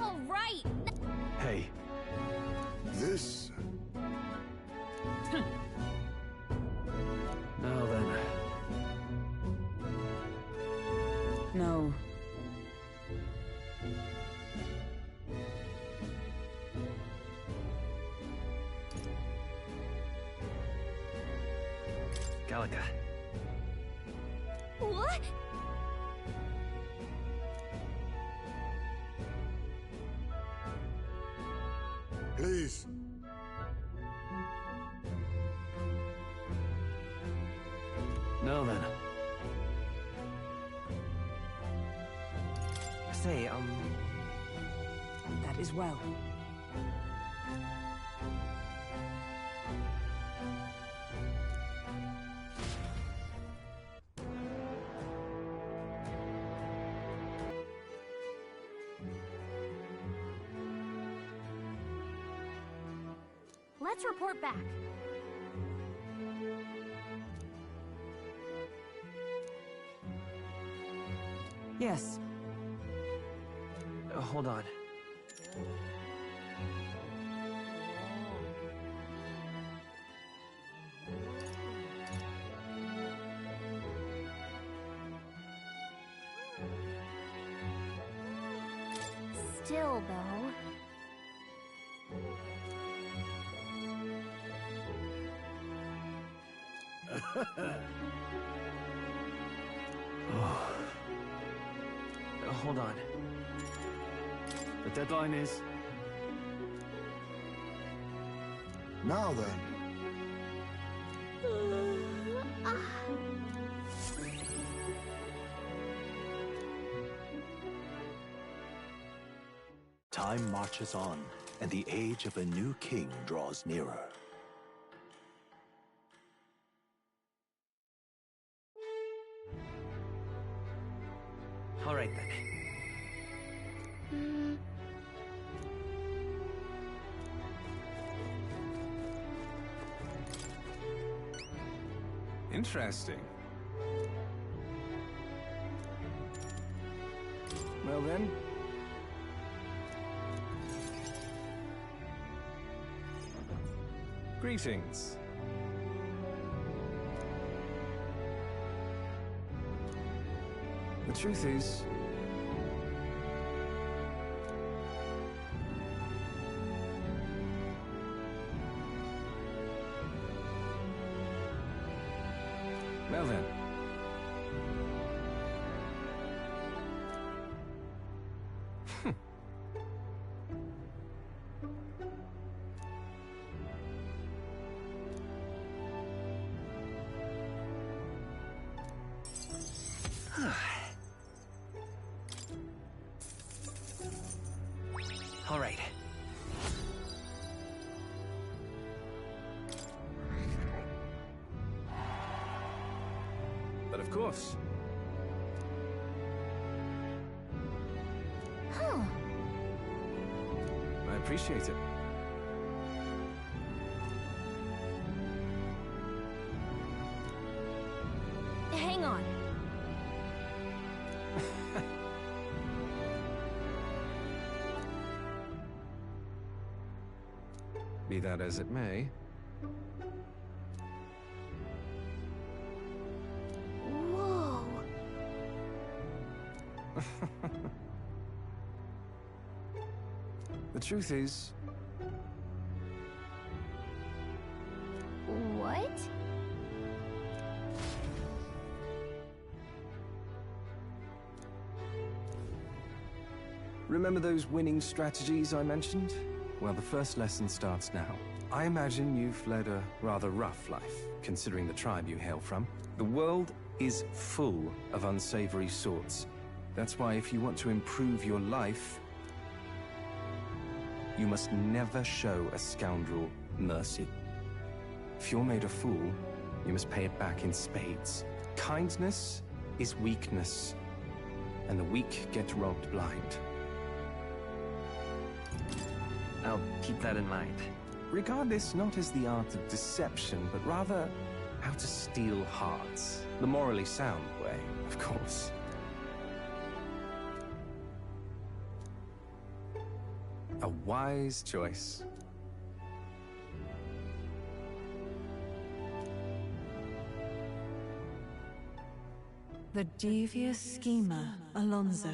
All right. Hey. This... Now then. No. Galaga. What? Please. Now then. Say, That is well. Let's report back. Yes. Hold on. Still, though. Hold on. The deadline is... Now then. Time marches on, and the age of a new king draws nearer. All right, then. Interesting. Well then. Greetings. The truth is... Well then. All right. But of course. Huh. I appreciate it. Hang on. Be that as it may. Whoa. The truth is... What? Remember those winning strategies I mentioned? Well, the first lesson starts now. I imagine you've led a rather rough life, considering the tribe you hail from. The world is full of unsavory sorts. That's why if you want to improve your life, you must never show a scoundrel mercy. If you're made a fool, you must pay it back in spades. Kindness is weakness, and the weak get robbed blind. I'll keep that in mind. Regard this not as the art of deception, but rather how to steal hearts. The morally sound way, of course. A wise choice. The devious schemer, Alonso.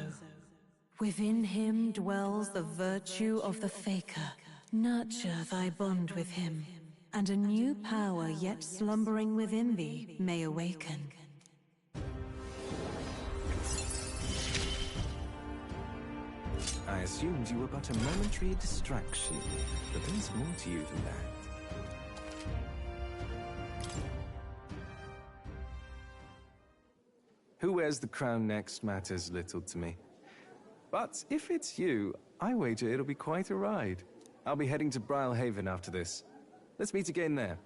Within him dwells the virtue of the Faker. Nurture thy bond with him, and a new power yet slumbering within thee may awaken. I assumed you were but a momentary distraction, but there's more to you than that. Who wears the crown next matters little to me. But if it's you, I wager it'll be quite a ride. I'll be heading to Brilehaven after this. Let's meet again there.